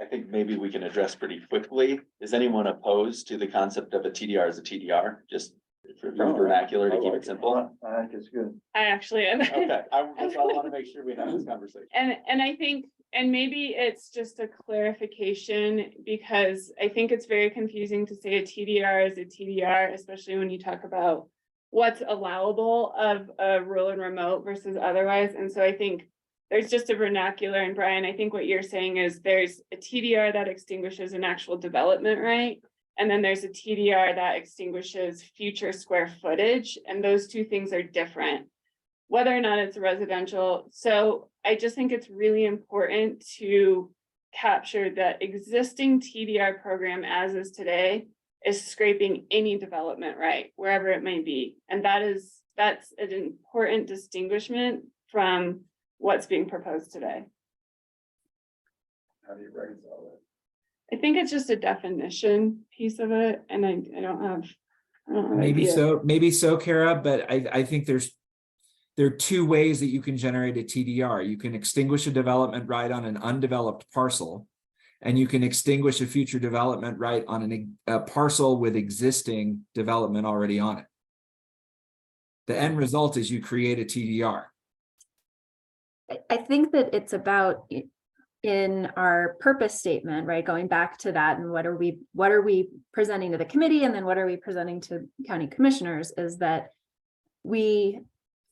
I think maybe we can address pretty quickly. Is anyone opposed to the concept of a TDR as a TDR, just for vernacular to keep it simple? I think it's good. I actually am. Okay, I want to make sure we have this conversation. And I think, and maybe it's just a clarification, because I think it's very confusing to say a TDR is a TDR, especially when you talk about what's allowable of a rural and remote versus otherwise. And so I think there's just a vernacular. And Brian, I think what you're saying is there's a TDR that extinguishes an actual development right. And then there's a TDR that extinguishes future square footage, and those two things are different, whether or not it's residential. So I just think it's really important to capture that existing TDR program as is today is scraping any development right, wherever it may be. And that's an important distinguishment from what's being proposed today. How do you reconcile that? I think it's just a definition piece of it, and I don't have. Maybe so, Kara, but I think there are two ways that you can generate a TDR. You can extinguish a development right on an undeveloped parcel, and you can extinguish a future development right on a parcel with existing development already on it. The end result is you create a TDR. I think that it's about in our purpose statement, right? Going back to that, and what are we presenting to the committee, and then what are we presenting to county commissioners, is that we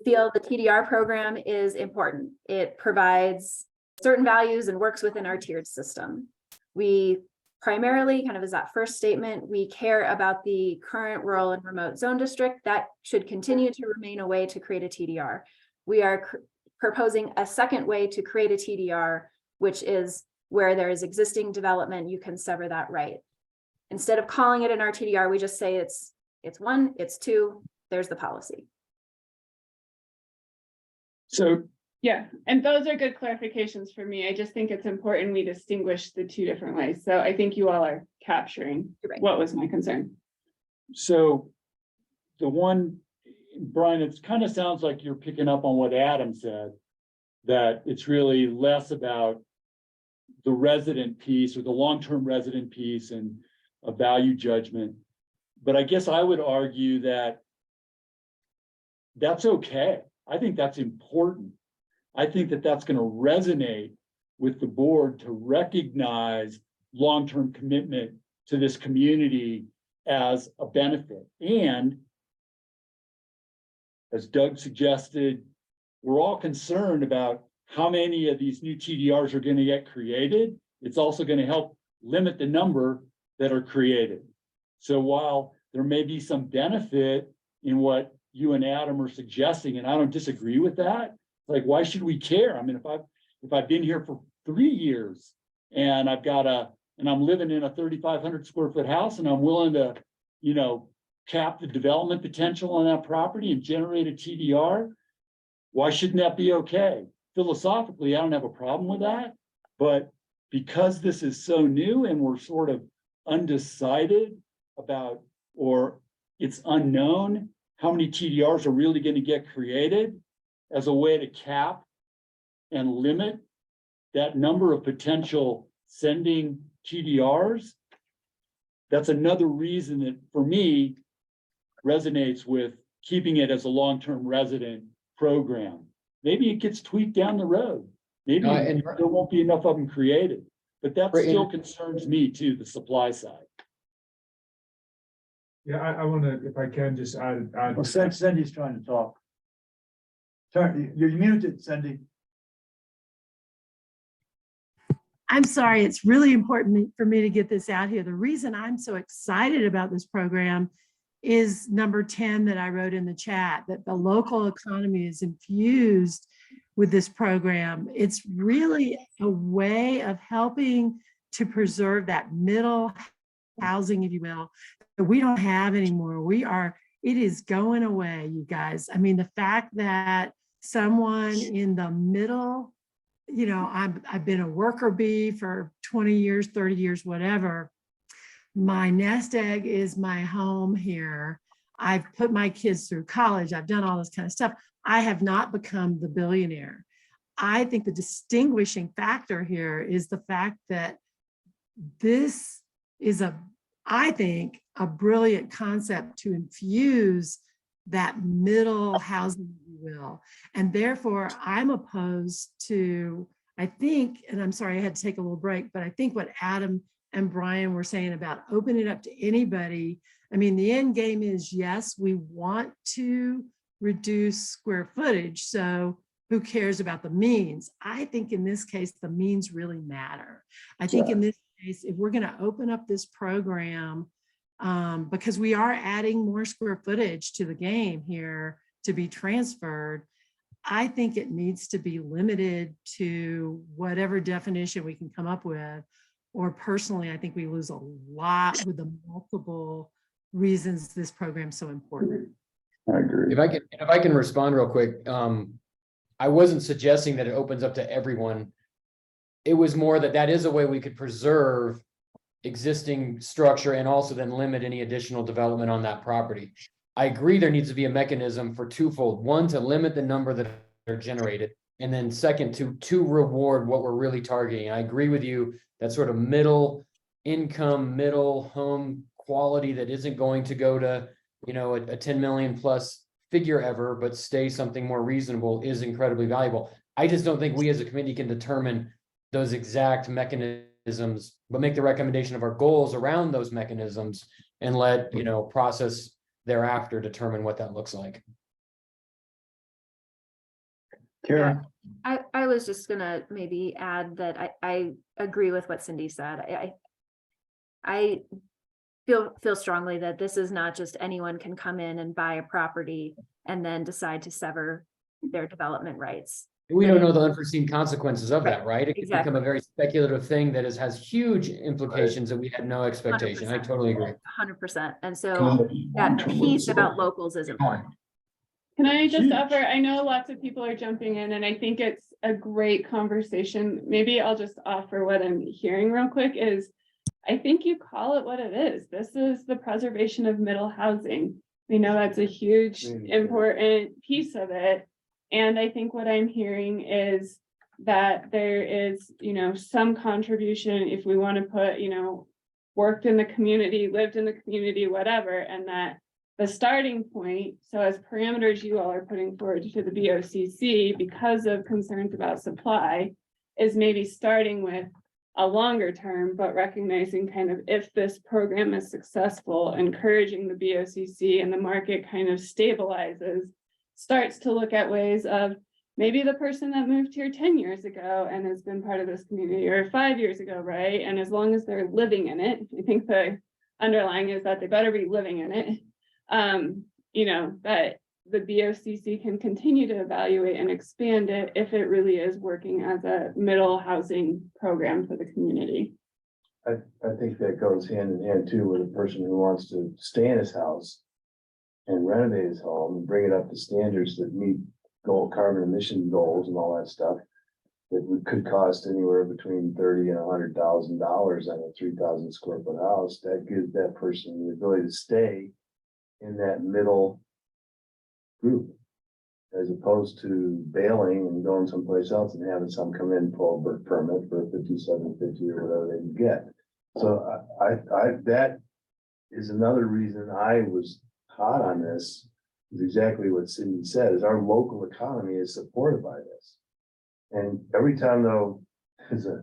feel the TDR program is important. It provides certain values and works within our tiered system. We primarily, kind of as that first statement, we care about the current rural and remote zone district that should continue to remain a way to create a TDR. We are proposing a second way to create a TDR, which is where there is existing development, you can sever that right. Instead of calling it an RTDR, we just say it's one, it's two, there's the policy. So, Yeah, and those are good clarifications for me. I just think it's important we distinguish the two different ways. So I think you all are capturing Right. what was my concern. so the one, Brian, it kind of sounds like you're picking up on what Adam said, that it's really less about the resident piece or the long-term resident piece and a value judgment. But I guess I would argue that that's okay. I think that's important. I think that that's going to resonate with the board to recognize long-term commitment to this community as a benefit. And as Doug suggested, we're all concerned about how many of these new TDRs are going to get created. It's also going to help limit the number that are created. So while there may be some benefit in what you and Adam are suggesting, and I don't disagree with that, like, why should we care? I mean, if I've been here for 3 years and I'm living in a 3,500 square foot house, and I'm willing to, cap the development potential on that property and generate a TDR, why shouldn't that be okay? Philosophically, I don't have a problem with that, but because this is so new and we're sort of undecided about, or it's unknown how many TDRs are really going to get created, as a way to cap and limit that number of potential sending TDRs, that's another reason that, for me, resonates with keeping it as a long-term resident program. Maybe it gets tweaked down the road. Maybe there won't be enough of them created, but that still concerns me too, the supply side. Yeah, I want to, if I can, just add. Well, Cindy's trying to talk. You're muted, Cindy. I'm sorry, it's really important for me to get this out here. The reason I'm so excited about this program is number 10 that I wrote in the chat, that the local economy is infused with this program. It's really a way of helping to preserve that middle housing, if you will, that we don't have anymore. It is going away, you guys. I mean, the fact that someone in the middle, I've been a worker bee for 20 years, 30 years, whatever. My nest egg is my home here. I've put my kids through college. I've done all this kind of stuff. I have not become the billionaire. I think the distinguishing factor here is the fact that this is I think, a brilliant concept to infuse that middle housing, if you will. And therefore, I'm opposed to, I think, and I'm sorry, I had to take a little break, but I think what Adam and Brian were saying about opening it up to anybody. I mean, the end game is, yes, we want to reduce square footage. So who cares about the means? I think in this case, the means really matter. I think in this case, if we're going to open up this program, because we are adding more square footage to the game here to be transferred, I think it needs to be limited to whatever definition we can come up with. Or personally, I think we lose a lot with the multiple reasons this program is so important. I agree. If I can respond real quick, I wasn't suggesting that it opens up to everyone. It was more that is a way we could preserve existing structure and also then limit any additional development on that property. I agree there needs to be a mechanism for twofold. One, to limit the number that are generated, and then second, to reward what we're really targeting. I agree with you, that sort of middle income, middle home quality that isn't going to go to, a 10 million plus figure ever, but stay something more reasonable is incredibly valuable. I just don't think we as a committee can determine those exact mechanisms, but make the recommendation of our goals around those mechanisms and let, process thereafter determine what that looks like. Karen? I was just gonna maybe add that I agree with what Cindy said. I feel strongly that this is not just anyone can come in and buy a property and then decide to sever their development rights. We don't know the unforeseen consequences of that, right? It could Exactly. become a very speculative thing that has huge implications that we had no expectation. I 100%. totally agree. 100%. And so that piece about locals is important. Can I just offer, I know lots of people are jumping in and I think it's a great conversation. Maybe I'll just offer what I'm hearing real quick is, I think you call it what it is. This is the preservation of middle housing. We know that's a huge, important piece of it. And I think what I'm hearing is that there is, some contribution if we want to put, worked in the community, lived in the community, whatever, and that the starting point, so as parameters you all are putting forward to the BOCC because of concerns about supply, is maybe starting with a longer term, but recognizing kind of if this program is successful, encouraging the BOCC and the market kind of stabilizes, starts to look at ways of maybe the person that moved here 10 years ago and has been part of this community, or 5 years ago, right? And as long as they're living in it, I think the underlying is that they better be living in it. That the BOCC can continue to evaluate and expand it if it really is working as a middle housing program for the community. I think that goes hand in hand too with a person who wants to stay in his house and renovate his home and bring it up to standards that meet carbon emission goals and all that stuff. That could cost anywhere between $30,000 and $100,000 on a 3,000 square foot house. That gives that person the ability to stay in that middle group, as opposed to bailing and going someplace else and having some come in, pull a permit for 5750 or whatever they can get. So I that is another reason I was hot on this, is exactly what Cindy said, is our local economy is supported by this. And every time though, as a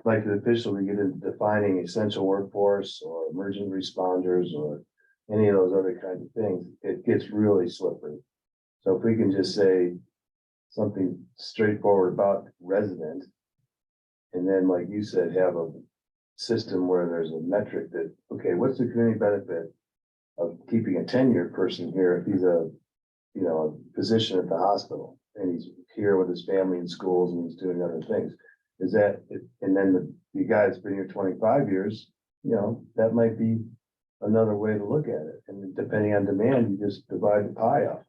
elected official, we get into defining essential workforce or emergent responders or any of those other kinds of things, it gets really slippery. So if we can just say something straightforward about resident, and then like you said, have a system where there's a metric that, okay, what's the community benefit of keeping a tenured person here if he's a physician at the hospital and he's here with his family in schools and he's doing other things? Is that it? And then the guy that's been here 25 years, that might be another way to look at it. And depending on demand, you just divide the pie up.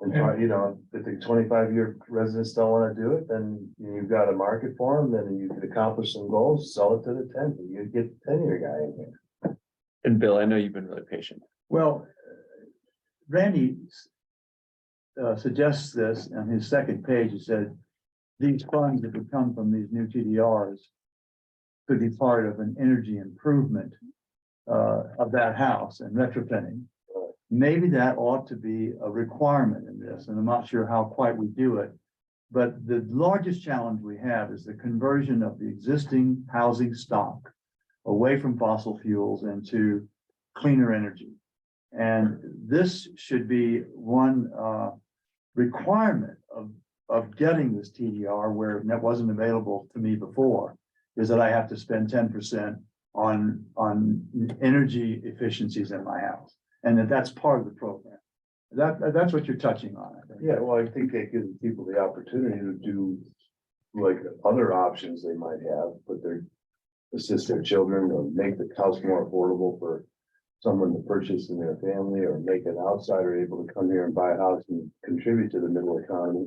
And try, you know, if the 25-year residents don't wanna do it, then you've got a market for them, then you could accomplish some goals, sell it to the 10, you get the 10-year guy in here. And Bill, I know you've been really patient. Well, Randy suggests this on his second page. He said, these funds that would come from these new TDRs could be part of an energy improvement of that house and retrofitting. Maybe that ought to be a requirement in this, and I'm not sure how quite we do it. But the largest challenge we have is the conversion of the existing housing stock away from fossil fuels into cleaner energy. And this should be one requirement of getting this TDR where that wasn't available to me before, is that I have to spend 10% on energy efficiencies in my house. And that's part of the program. That's what you're touching on, I think. Yeah, well, I think that gives people the opportunity to do like other options they might have, but assist their children or make the house more affordable for someone to purchase in their family, or make an outsider able to come here and buy a house and contribute to the middle economy,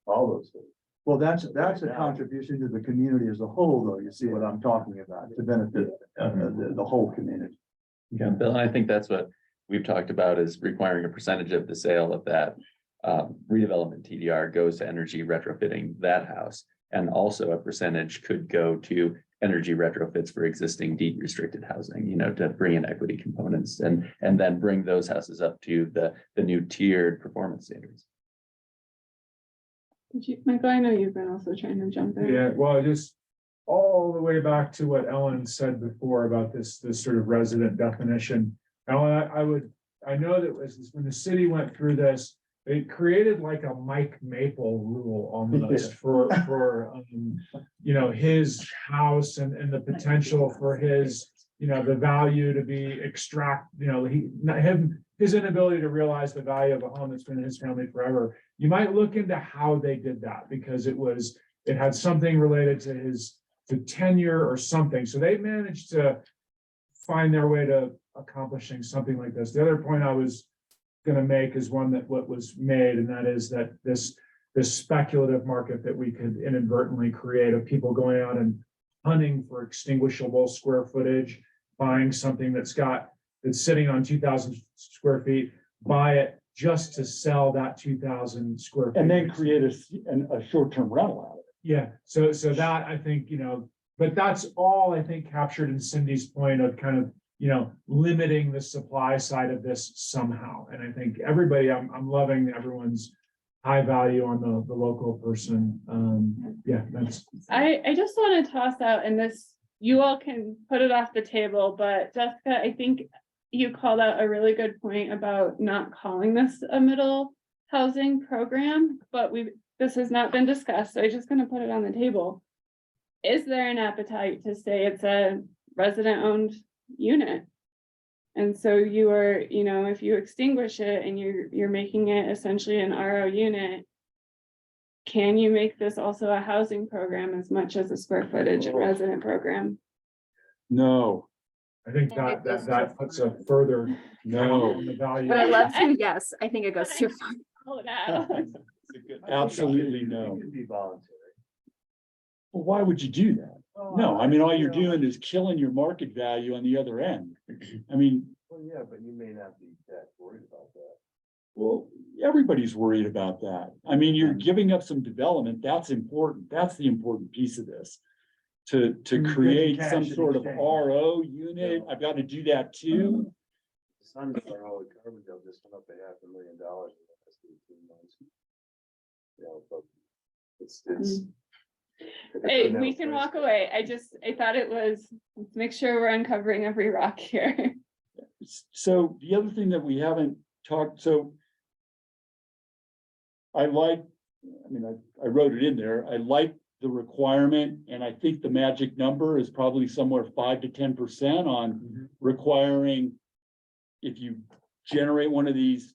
all those things. Well, that's a contribution to the community as a whole, though. You see what I'm talking about, to benefit the whole community. Yeah, Bill, I think that's what we've talked about, is requiring a percentage of the sale of that redevelopment TDR goes to energy retrofitting that house. And also a percentage could go to energy retrofits for existing deed restricted housing, you know, to bring in equity components and then bring those houses up to the new tiered performance standards. Michael, I know you've been also trying to jump in. Yeah, well, just all the way back to what Ellen said before about this sort of resident definition. Ellen, I know that when the city went through this, they created like a Mike Maple rule almost for you know, his house and the potential for his, you know, the value to be you know, his inability to realize the value of a home that's been in his family forever. You might look into how they did that, because it had something related to tenure or something. So they managed to find their way to accomplishing something like this. The other point I was going to make is one that what was made, and that is that this speculative market that we could inadvertently create of people going out and hunting for extinguishable square footage, buying something that's sitting on 2,000 square feet, buy it just to sell that 2,000 square feet. And then create a short-term rental out of it. Yeah, so that, I think, you know, but that's all I think captured in Cindy's point of kind of, you know, limiting the supply side of this somehow. And I think everybody, I'm loving everyone's high value on the local person. Yeah, that's. I just want to toss out, and this, you all can put it off the table, but Jessica, I think you called out a really good point about not calling this a middle housing program, but this has not been discussed, so I'm just going to put it on the table. Is there an appetite to say it's a resident-owned unit? And so you are, you know, if you extinguish it and you're making it essentially an RO unit, can you make this also a housing program as much as a square footage resident program? No, I think that puts a further. No. on the value. But I love to, yes, I think it goes too far. Oh, no. absolutely no. It could be voluntary. Well, why would you do that? No, I mean, all you're doing is killing your market value on the other end. I mean, Well, yeah, but you may not be that worried about that. well, everybody's worried about that. I mean, you're giving up some development. That's important. That's the important piece of this. To getting create some cash in sort of exchange. RO unit. I've got to do that too. Sun's are all Carbondale just went up $500,000 in the last 18 months. You know, but it's. Hey, we can walk away. I thought it was, let's make sure we're uncovering every rock here. So the other thing that we haven't talked, so. I wrote it in there. I like the requirement, and I think the magic number is probably somewhere 5 to 10% on requiring. If you generate one of these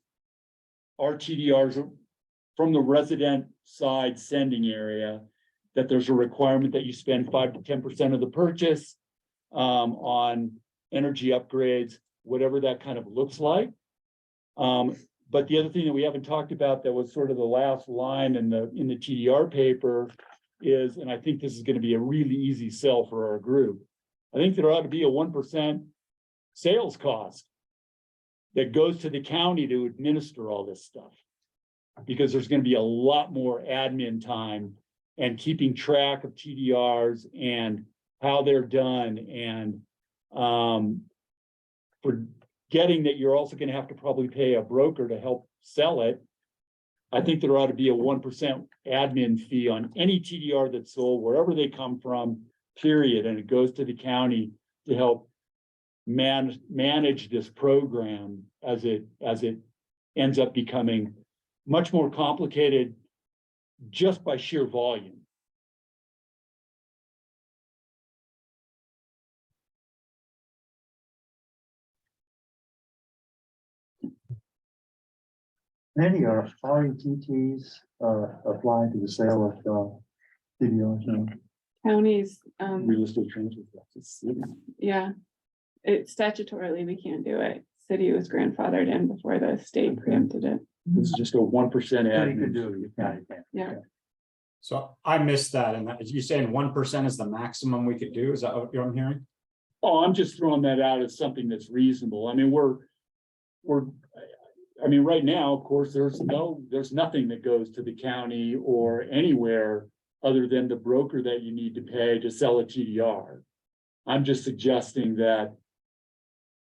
RTDRs from the resident side sending area, that there's a requirement that you spend 5 to 10% of the purchase on energy upgrades, whatever that kind of looks like. But the other thing that we haven't talked about that was sort of the last line in the TDR paper is, and I think this is gonna be a really easy sell for our group. I think there ought to be a 1% sales cost that goes to the county to administer all this stuff. Because there's gonna be a lot more admin time and keeping track of TDRs and how they're done and forgetting that you're also gonna have to probably pay a broker to help sell it. I think there ought to be a 1% admin fee on any TDR that's sold, wherever they come from, period, and it goes to the county to help manage this program as it ends up becoming much more complicated just by sheer volume. Many are RETTs applying to the sale of CDRs now. Counties, Real estate transfer. yeah. It statutorily, we can't do it. City was grandfathered in before the state preempted it. This is just a 1% County could admin. do it, you county can't. Yeah. So I missed that, and you saying 1% is the maximum we could do? Is that what I'm hearing? Oh, I'm just throwing that out as something that's reasonable. I mean, I mean, right now, of course, there's nothing that goes to the county or anywhere other than the broker that you need to pay to sell a TDR. I'm just suggesting that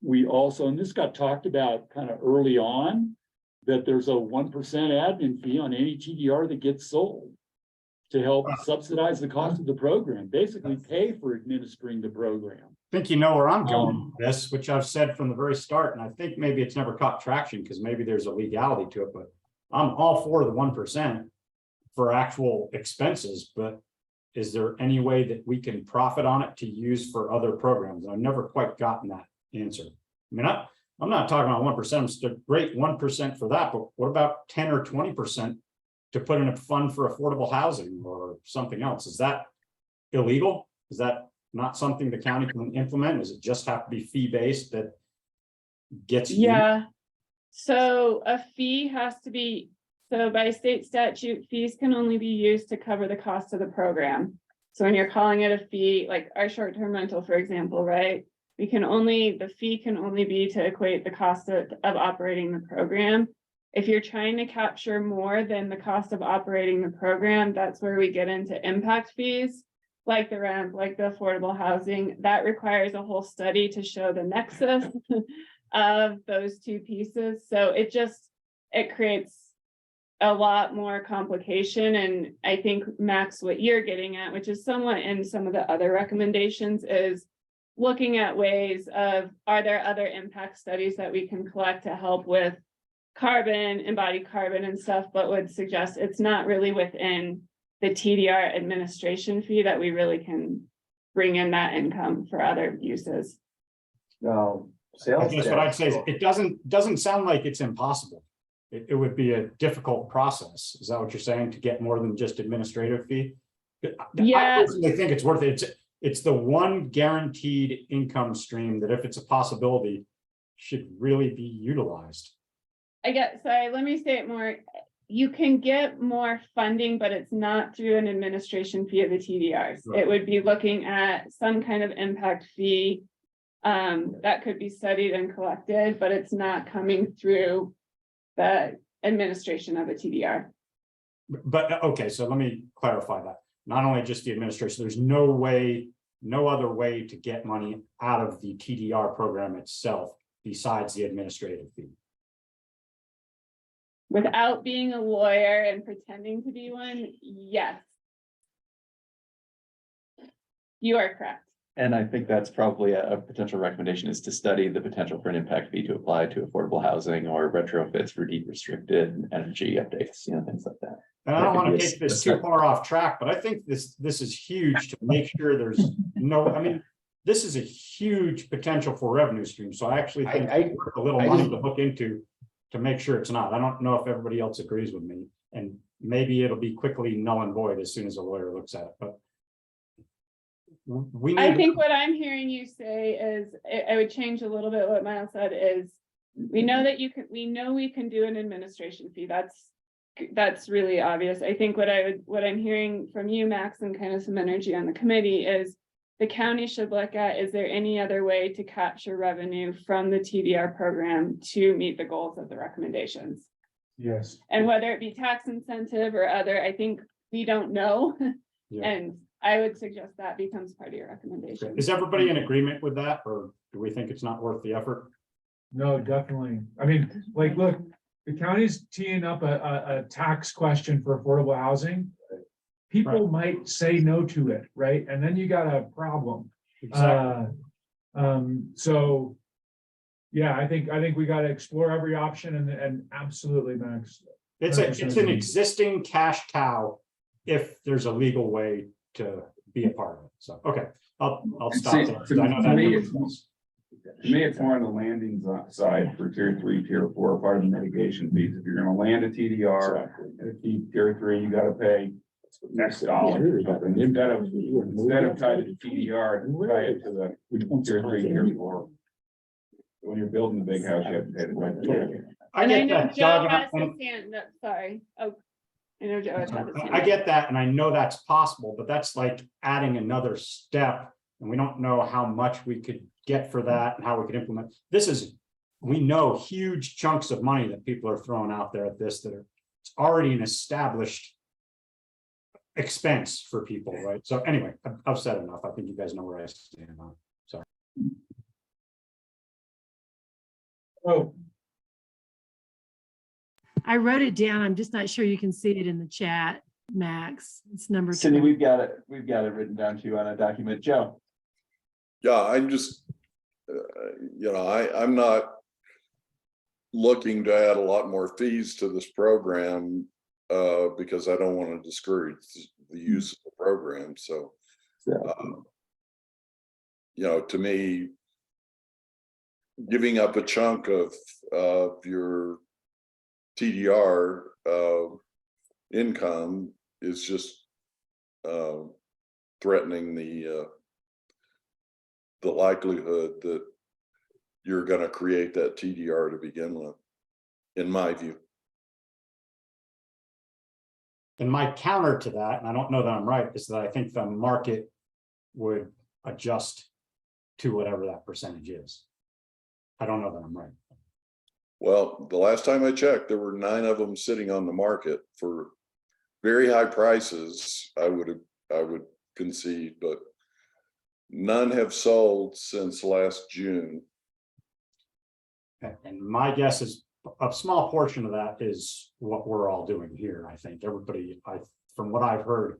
we also, and this got talked about kind of early on, that there's a 1% admin fee on any TDR that gets sold to help subsidize the cost of the program, basically pay for administering the program. I think you know where I'm going with this, which I've said from the very start, and I think maybe it's never caught traction because maybe there's a legality to it, but I'm all for the 1% for actual expenses, but is there any way that we can profit on it to use for other programs? I've never quite gotten that answer. I mean, I'm not talking about 1%, I'm still great 1% for that, but what about 10 or 20% to put in a fund for affordable housing or something else? Is that illegal? Is that not something the county can implement? Does it just have to be fee-based that gets used? Yeah. So a fee has to be, so by state statute, fees can only be used to cover the cost of the program. So when you're calling it a fee, like our short-term rental, for example, right? The fee can only be to equate the cost of operating the program. If you're trying to capture more than the cost of operating the program, that's where we get into impact fees, like the rent, like the affordable housing. That requires a whole study to show the nexus of those two pieces. So it creates a lot more complication. And I think, Max, what you're getting at, which is somewhat in some of the other recommendations, is looking at ways of, are there other impact studies that we can collect to help with carbon, embodied carbon and stuff, but would suggest it's not really within the TDR administration fee that we really can bring in that income for other uses. Now, I sales. guess what I'd tax, say is it doesn't sound like it's impossible. It would be a difficult process. Is that what you're saying, to get more than just administrative fee? Yeah. I personally think it's worth it. It's the one guaranteed income stream that, if it's a possibility, should really be utilized. Sorry, let me say it more. You can get more funding, but it's not through an administration fee of the TDRs. Right. It would be looking at some kind of impact fee that could be studied and collected, but it's not coming through the administration of a TDR. But, okay, so let me clarify that. Not only just the administration, there's no other way to get money out of the TDR program itself besides the administrative fee. Without being a lawyer and pretending to be one, yes. You are correct. And I think that's probably a potential recommendation, is to study the potential for an impact fee to apply to affordable housing or retrofits for deed restricted energy updates, things like that. And I don't want to take this too far off track, but I think this is huge to make sure there's this is a huge potential for revenue stream. So I actually think it's worth a little money to look into to make sure it's not. I don't know if everybody else agrees with me, and maybe it'll be quickly null and void as soon as a lawyer looks at it, but I think what I'm hearing you say is, I would change a little bit what Miles said, is We know that we know we can do an administration fee. That's really obvious. I think what I'm hearing from you, Max, and kind of some energy on the committee is the county should look at, is there any other way to capture revenue from the TDR program to meet the goals of the recommendations? Yes. And whether it be tax incentive or other, I think we don't know. Yeah. And I would suggest that becomes part of your recommendation. Is everybody in agreement with that, or do we think it's not worth the effort? No, definitely. I mean, like, look, the county's teeing up a tax question for affordable housing. People might say no to it, right? And then you got a problem. Exactly. So. Yeah, I think we gotta explore every option and absolutely, Max. It's an existing cash cow if there's a legal way to be a part of it. So, okay, I'll stop there. 'Cause I know To that- me, it's more on the landing side for tier 3, tier 4, part of the mitigation fees. If you're gonna land a TDR, at a tier 3, you gotta pay X dollars. Instead of tied to the TDR, tie it to the tier 3, tier 4. When you're building a big house, you have to pay the rent. I And I get know that, Joe Doug, has and his hand up, sorry. Oh, I know Joe has his hand. I get that, and I know that's possible, but that's like adding another step. And we don't know how much we could get for that and how we could implement. This is, we know huge chunks of money that people are throwing out there at this that are, it's already an established expense for people, right? So anyway, I've said enough. I think you guys know where I stand on it. Sorry. Oh, I wrote it down. I'm just not sure you can see it in the chat, Max. It's number Cindy, 20. we've got it written down to you on a document. Joe? Yeah, I'm just, I'm not looking to add a lot more fees to this program because I don't want to discourage the use of the program. So, to me, giving up a chunk of your TDR income is just threatening the likelihood that you're going to create that TDR to begin with, in my view. And my counter to that, and I don't know that I'm right, is that I think the market would adjust to whatever that percentage is. I don't know that I'm right. Well, the last time I checked, there were 9 of them sitting on the market for very high prices. I would concede, but none have sold since last June. And my guess is a small portion of that is what we're all doing here. I think everybody, from what I've heard,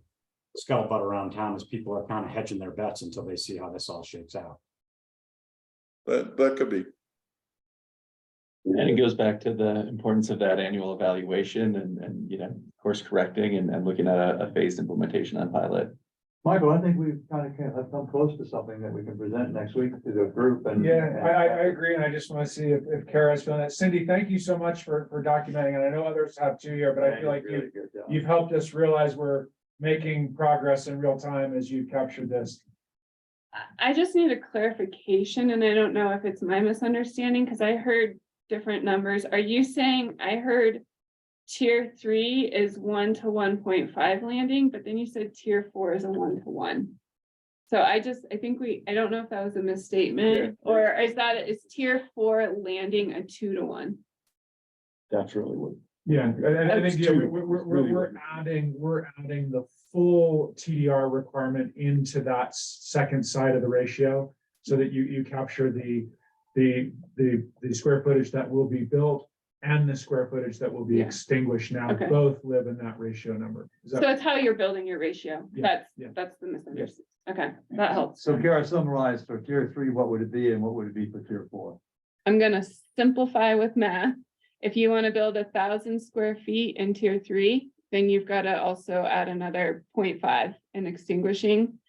scuttlebutt around town is people are kind of hedging their bets until they see how this all shakes out. That could be. And it goes back to the importance of that annual evaluation and course correcting and looking at a phased implementation on pilot. Michael, I think we've kind of come close to something that we can present next week to the group and. yeah, I agree. And I just want to see if Kara's feeling that. Cindy, thank you so much for documenting. And I know others have too here, but I feel like you've helped us realize we're making progress in real time as you captured this. I just need a clarification, and I don't know if it's my misunderstanding, because I heard different numbers. Are you saying, I heard tier 3 is 1 to 1.5 landing, but then you said tier 4 is a 1 to 1. So I don't know if that was a misstatement, or is tier 4 landing a 2 to 1? That's really what. Yeah, and I think, That's yeah, true. we're adding the full TDR requirement into that second side of the ratio. So that you capture the square footage that will be built and the square footage that will be Yeah. extinguished now, Okay. both live in that ratio number. So it's how you're building your ratio. Yeah, That's the misunderstanding. Okay, that helps. So Kara summarized for tier 3, what would it be and what would it be for tier 4? I'm gonna simplify with math. If you want to build 1,000 square feet in tier 3, then you've got to also add another 0.5 in extinguishing.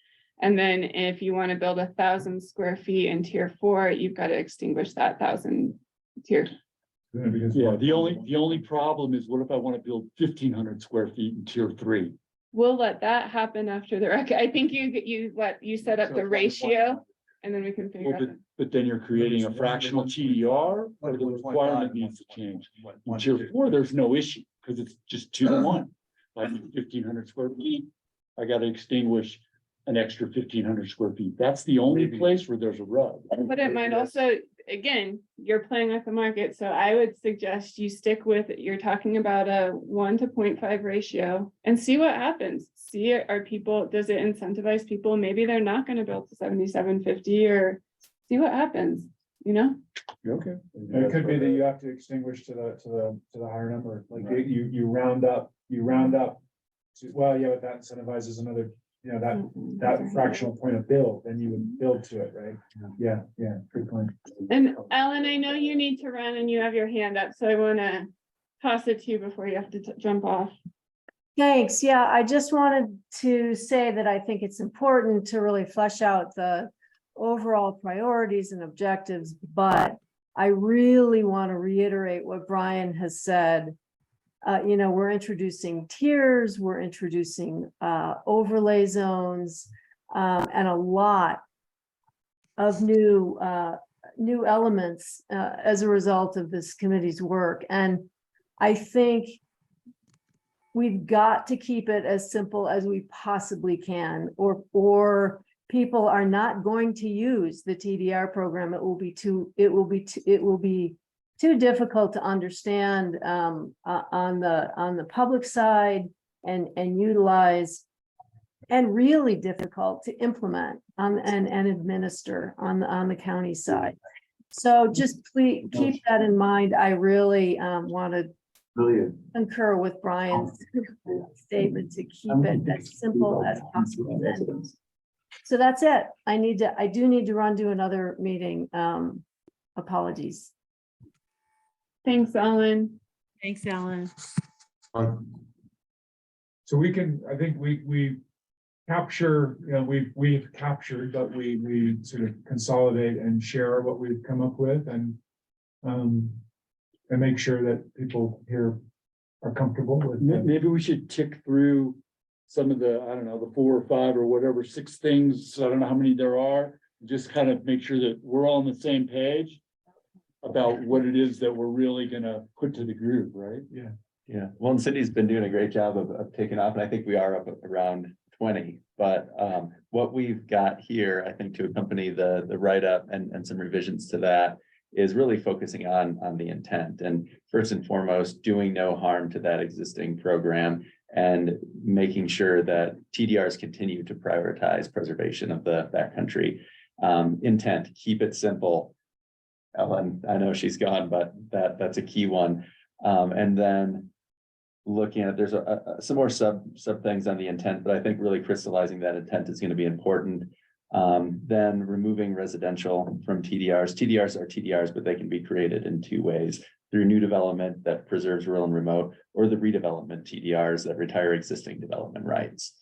And then if you want to build 1,000 square feet in tier 4, you've got to extinguish that 1,000 tier. Yeah, the only problem is, what if I want to build 1,500 square feet in tier 3? We'll let that happen after the I think you set up the ratio. and then we can figure Well, out. but then you're creating a fractional TDR, or the requirement needs to change. In tier 4, there's no issue, because it's just 2 to 1. Like 1,500 square feet, I gotta extinguish an extra 1,500 square feet. That's the only place where there's a rub. But it might also, again, you're playing with the market, so I would suggest you stick with, you're talking about a 1 to 0.5 ratio and see what happens. See, are people, does it incentivize people? Maybe they're not gonna build to 7750, or see what happens, you know? Okay. It could be that you have to extinguish to the higher number, like you round up. Well, yeah, but that incentivizes another, that fractional point of build, then you would build to it, right? Yeah, good point. And Ellen, I know you need to run and you have your hand up, so I wanna toss it to you before you have to jump off. Thanks. Yeah, I just wanted to say that I think it's important to really flesh out the overall priorities and objectives, but I really want to reiterate what Brian has said. We're introducing tiers, we're introducing overlay zones, and a lot of new elements as a result of this committee's work. And I think we've got to keep it as simple as we possibly can, or people are not going to use the TDR program. It will be too difficult to understand on the public side and utilize, and really difficult to implement and administer on the county side. So just please keep that in mind. I really want to concur with Brian's statement to keep it as simple as possible. So that's it. I do need to run to another meeting. Apologies. Thanks, Ellen. Thanks, Ellen. So we can, I think we capture, we've captured, but we sort of consolidate and share what we've come up with and make sure that people here are comfortable with. Maybe we should tick through some of the, I don't know, the 4 or 5 or whatever, 6 things. I don't know how many there are. Just kind of make sure that we're all on the same page about what it is that we're really gonna put to the group, right? Yeah, well, and Cindy's been doing a great job of taking off, and I think we are up around 20. But what we've got here, I think, to accompany the write-up and some revisions to that is really focusing on the intent, and first and foremost, doing no harm to that existing program and making sure that TDRs continue to prioritize preservation of the backcountry. Intent, keep it simple. Ellen, I know she's gone, but that's a key one. And then looking at, there's some more sub things on the intent, but I think really crystallizing that intent is going to be important. Then removing residential from TDRs. TDRs are TDRs, but they can be created in 2 ways: through new development that preserves rural and remote, or the redevelopment TDRs that retire existing development rights.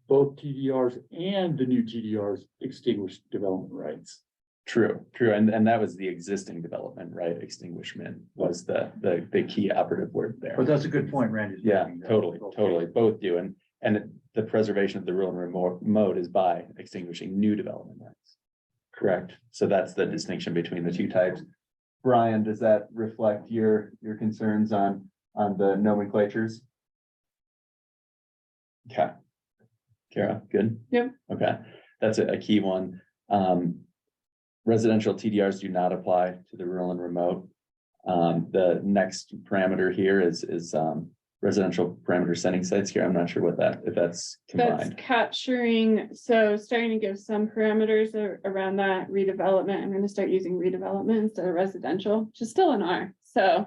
Both TDRs and the new TDRs extinguish development rights. True. And that was the existing development, right? Extinguishment was the key operative word there. But that's a good point, Randy. Yeah, totally. Both do. And the preservation of the rural and remote mode is by extinguishing new development rights. Correct. So that's the distinction between the 2 types. Brian, does that reflect your concerns on the nomenclatures? Okay. Kara, good? Yep. Okay, that's a key one. Residential TDRs do not apply to the rural and remote. The next parameter here is residential parameter setting sites here. I'm not sure if that's That's combined. capturing, so starting to give some parameters around that redevelopment. I'm gonna start using redevelopment instead of residential, which is still an R, so,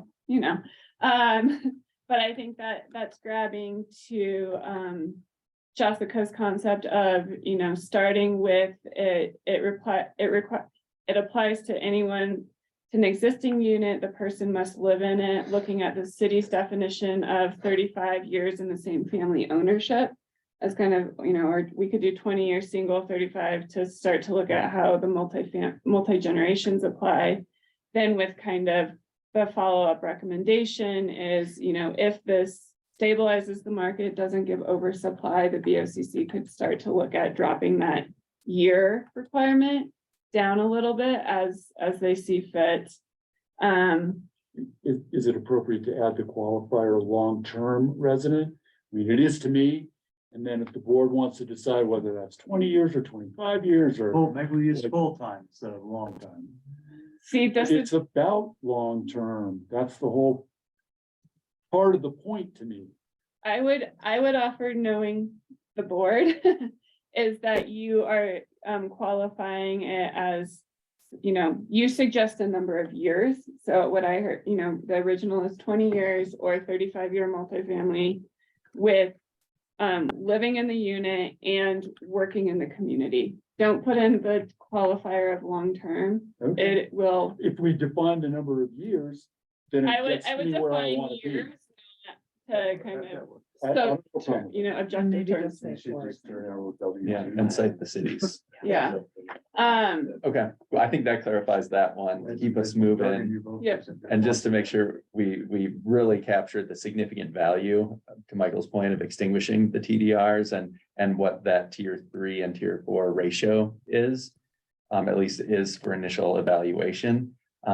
but I think that's grabbing to, Jessica's concept of, starting with it applies to anyone, to an existing unit, the person must live in it, looking at the city's definition of 35 years in the same family ownership. As kind of, or we could do 20-year single, 35 to start to look at how the multi-generations apply. Then with kind of the follow-up recommendation is, if this stabilizes the market, doesn't give oversupply, the BOCC could start to look at dropping that year requirement down a little bit as they see fit. Is it appropriate to add the qualifier long-term resident? I mean, it is to me. And then if the board wants to decide whether that's 20 years or 25 years or. Well, maybe we use full-time instead of long-time. See, this It's is, about long-term. That's the whole part of the point to me. I would offer, knowing the board, is that you are qualifying it as, you know, you suggest a number of years. So what I heard, you know, the original is 20 years or 35-year multifamily with living in the unit and working in the community. Don't put in the qualifier of long-term. Okay. It will, If we define the number of years, then I it would gets me where I define want to be. years to kind of, I- so, I'm okay. you know, objective terms. You should just turn out with W. Yeah, and cite the cities. Yeah. Okay, well, I think that clarifies that one, to keep us moving. Yep. And just to make sure we really captured the significant value, to Michael's point, of extinguishing the TDRs and what that tier 3 and tier 4 ratio is. At least is for initial evaluation,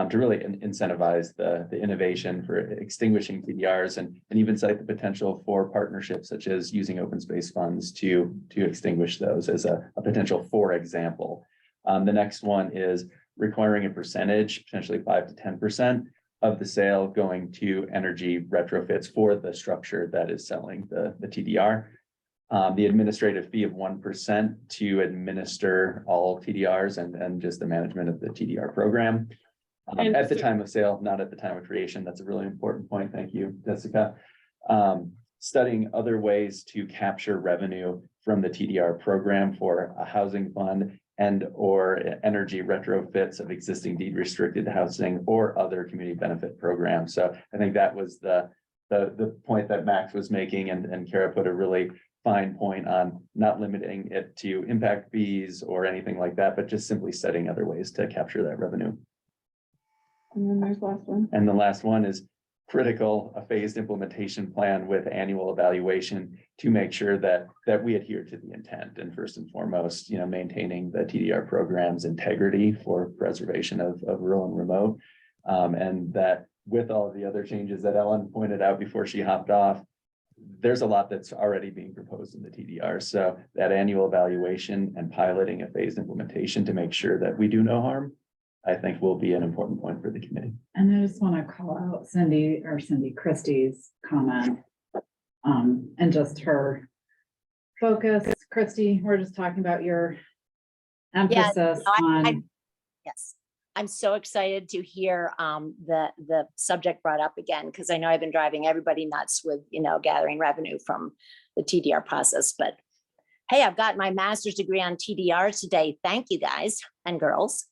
to really incentivize the innovation for extinguishing TDRs and even cite the potential for partnerships such as using open space funds to extinguish those as a potential for example. The next one is requiring a percentage, potentially 5 to 10% of the sale going to energy retrofits for the structure that is selling the TDR. The administrative fee of 1% to administer all TDRs and just the management of the TDR program. And At the so- time of sale, not at the time of creation. That's a really important point. Thank you, Jessica. Studying other ways to capture revenue from the TDR program for a housing fund and or energy retrofits of existing deed restricted housing or other community benefit programs. So I think that was the point that Max was making, and Kara put a really fine point on not limiting it to impact fees or anything like that, but just simply studying other ways to capture that revenue. And then there's the last one. And the last one is critical, a phased implementation plan with annual evaluation to make sure that we adhere to the intent. And first and foremost, you know, maintaining the TDR program's integrity for preservation of rural and remote. And that with all of the other changes that Ellen pointed out before she hopped off, there's a lot that's already being proposed in the TDR. So that annual evaluation and piloting a phased implementation to make sure that we do no harm, I think will be an important point for the committee. And I just want to call out Cindy Christie's comment. And just her focus. Christy, we're just talking about your emphasis on. Yes, I'm so excited to hear the subject brought up again, because I know I've been driving everybody nuts with, you know, gathering revenue from the TDR process. But hey, I've got my master's degree on TDRs today. Thank you, guys and girls.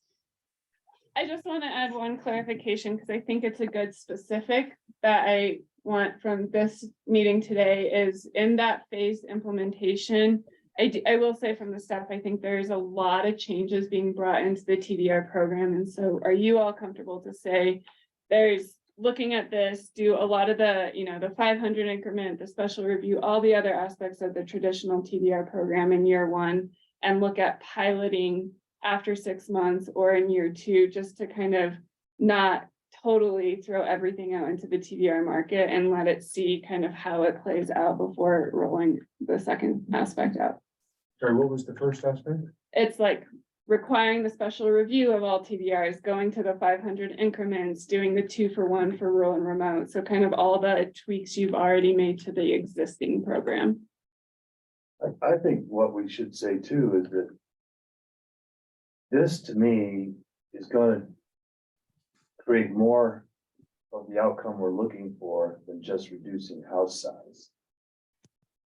I just want to add one clarification because I think it's a good specific that I want from this meeting today is in that phased implementation. I will say from the staff, I think there's a lot of changes being brought into the TDR program. And so are you all comfortable to say there's looking at this, do a lot of the, you know, the 500 increment, the special review, all the other aspects of the traditional TDR program in year 1 and look at piloting after 6 months or in year 2, just to kind of not totally throw everything out into the TDR market and let it see kind of how it plays out before rolling the second aspect out. Sorry, what was the first aspect? It's like requiring the special review of all TDRs, going to the 500 increments, doing the 2-for-1 for rural and remote. So kind of all the tweaks you've already made to the existing program. I think what we should say too is that this, to me, is gonna create more of the outcome we're looking for than just reducing house size.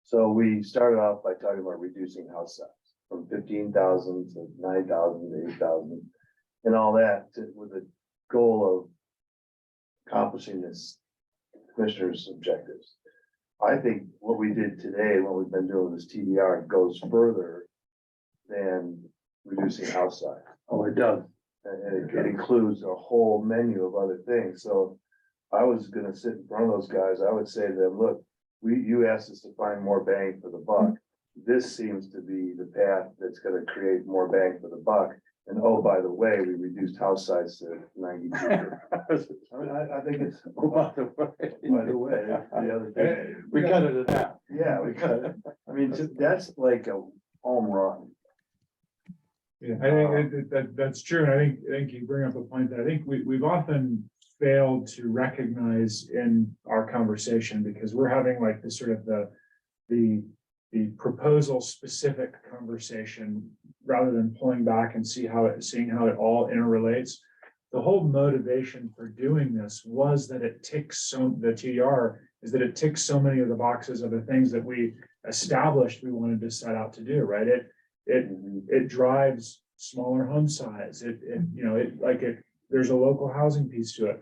So we started off by talking about reducing house size from 15,000 to 9,000 to 8,000 and all that with the goal of accomplishing this commissioner's objectives. I think what we did today, what we've been doing with this TDR goes further than reducing house size. Oh, it does. And it includes a whole menu of other things. So I was gonna sit in front of those guys. I would say to them, look, you asked us to find more bang for the buck. this seems to be the path that's gonna create more bang for the buck. And oh, by the way, we reduced house size to 92. I mean, I think it's, oh, by the way, the other thing. We cut it in half. Yeah, we cut it. I mean, that's like a home run. Yeah, I think that's true. And I think you bring up a point that I think we've often failed to recognize in our conversation, because we're having like this sort of the proposal specific conversation rather than pulling back and seeing how it all interrelates. The whole motivation for doing this was that the TDR is that it ticks so many of the boxes of the things that we established we wanted to set out to do, right? It drives smaller home size. There's a local housing piece to it.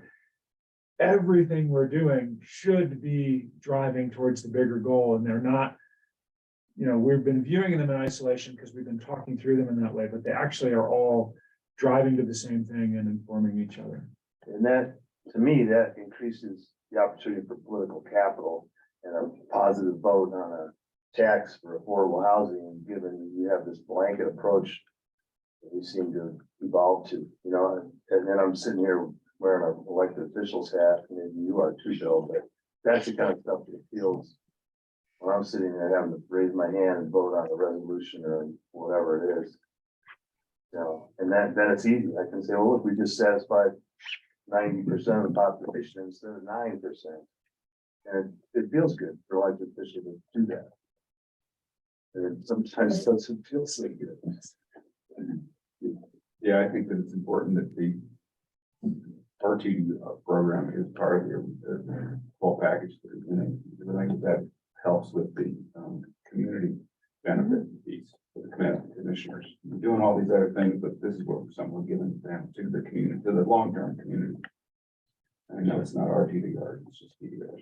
Everything we're doing should be driving towards the bigger goal, and they're not, we've been viewing them in isolation because we've been talking through them in that way, but they actually are all driving to the same thing and informing each other. And that, to me, that increases the opportunity for political capital and a positive vote on a tax for affordable housing, given you have this blanket approach that we seem to evolve to, and then I'm sitting here wearing an elected official's hat, maybe you are too, Bill, but that's the kind of stuff that feels when I'm sitting there having to raise my hand and vote on a resolution or whatever it is. And then it's easy. I can say, well, look, we just satisfied 90% of the population instead of 9%. And it feels good for elected officials to do that. And sometimes it doesn't feel so good. Yeah, I think that it's important that the RT program is part of the whole package. Because I think that helps with the community benefit piece for the commissioners. We're doing all these other things, but this is what someone giving them to the community, to the long-term community. I know it's not RTDR, it's just TDR.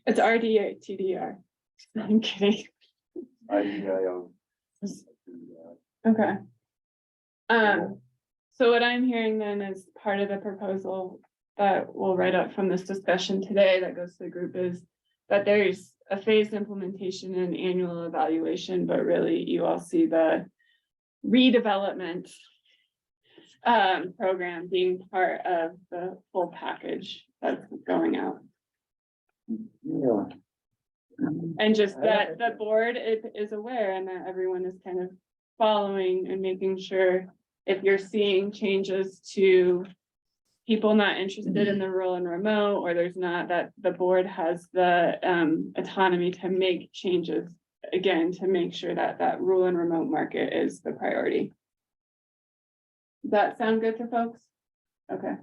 It's RDA TDR. I'm kidding. IDIO. Okay. So what I'm hearing then is part of the proposal that we'll write up from this discussion today that goes to the group is that there's a phased implementation and annual evaluation, but really you all see the redevelopment program being part of the full package that's going out. Yeah. And just that the board is aware and that everyone is kind of following and making sure if you're seeing changes to people not interested in the rural and remote, or there's not, that the board has the autonomy to make changes, again, to make sure that that rural and remote market is the priority. Does that sound good to folks? Okay.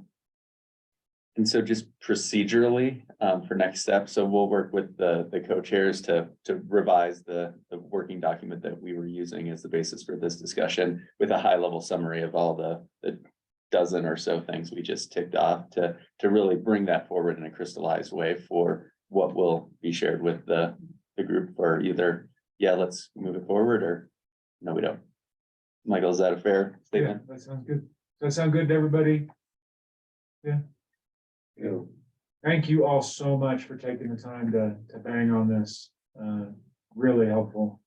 And so just procedurally, for next steps, so we'll work with the co-chairs to revise the working document that we were using as the basis for this discussion with a high level summary of all the dozen or so things we just ticked off to really bring that forward in a crystallized way for what will be shared with the group for either, yeah, let's move it forward, or no, we don't. Michael, is that a fair Yeah, statement? that sounds good. Does that sound good to everybody? Yeah. Thank you all so much for taking the time to bang on this. Really helpful.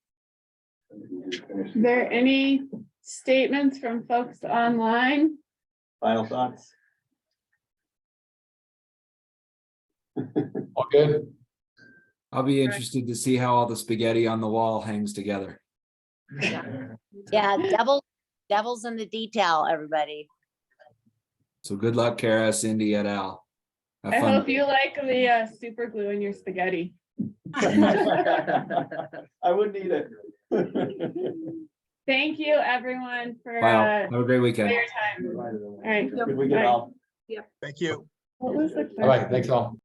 Are there any statements from folks online? Final thoughts? All good. I'll be interested to see how all the spaghetti on the wall hangs together. Yeah, devil's in the detail, everybody. So good luck, Kara, Cindy, et al. Have I fun. hope you like the super glue in your spaghetti. I wouldn't eat it. Thank you, everyone, for Wow, have a great for weekend. your time. All right. Good weekend Bye. all. Thank you. What was the All right, thanks all.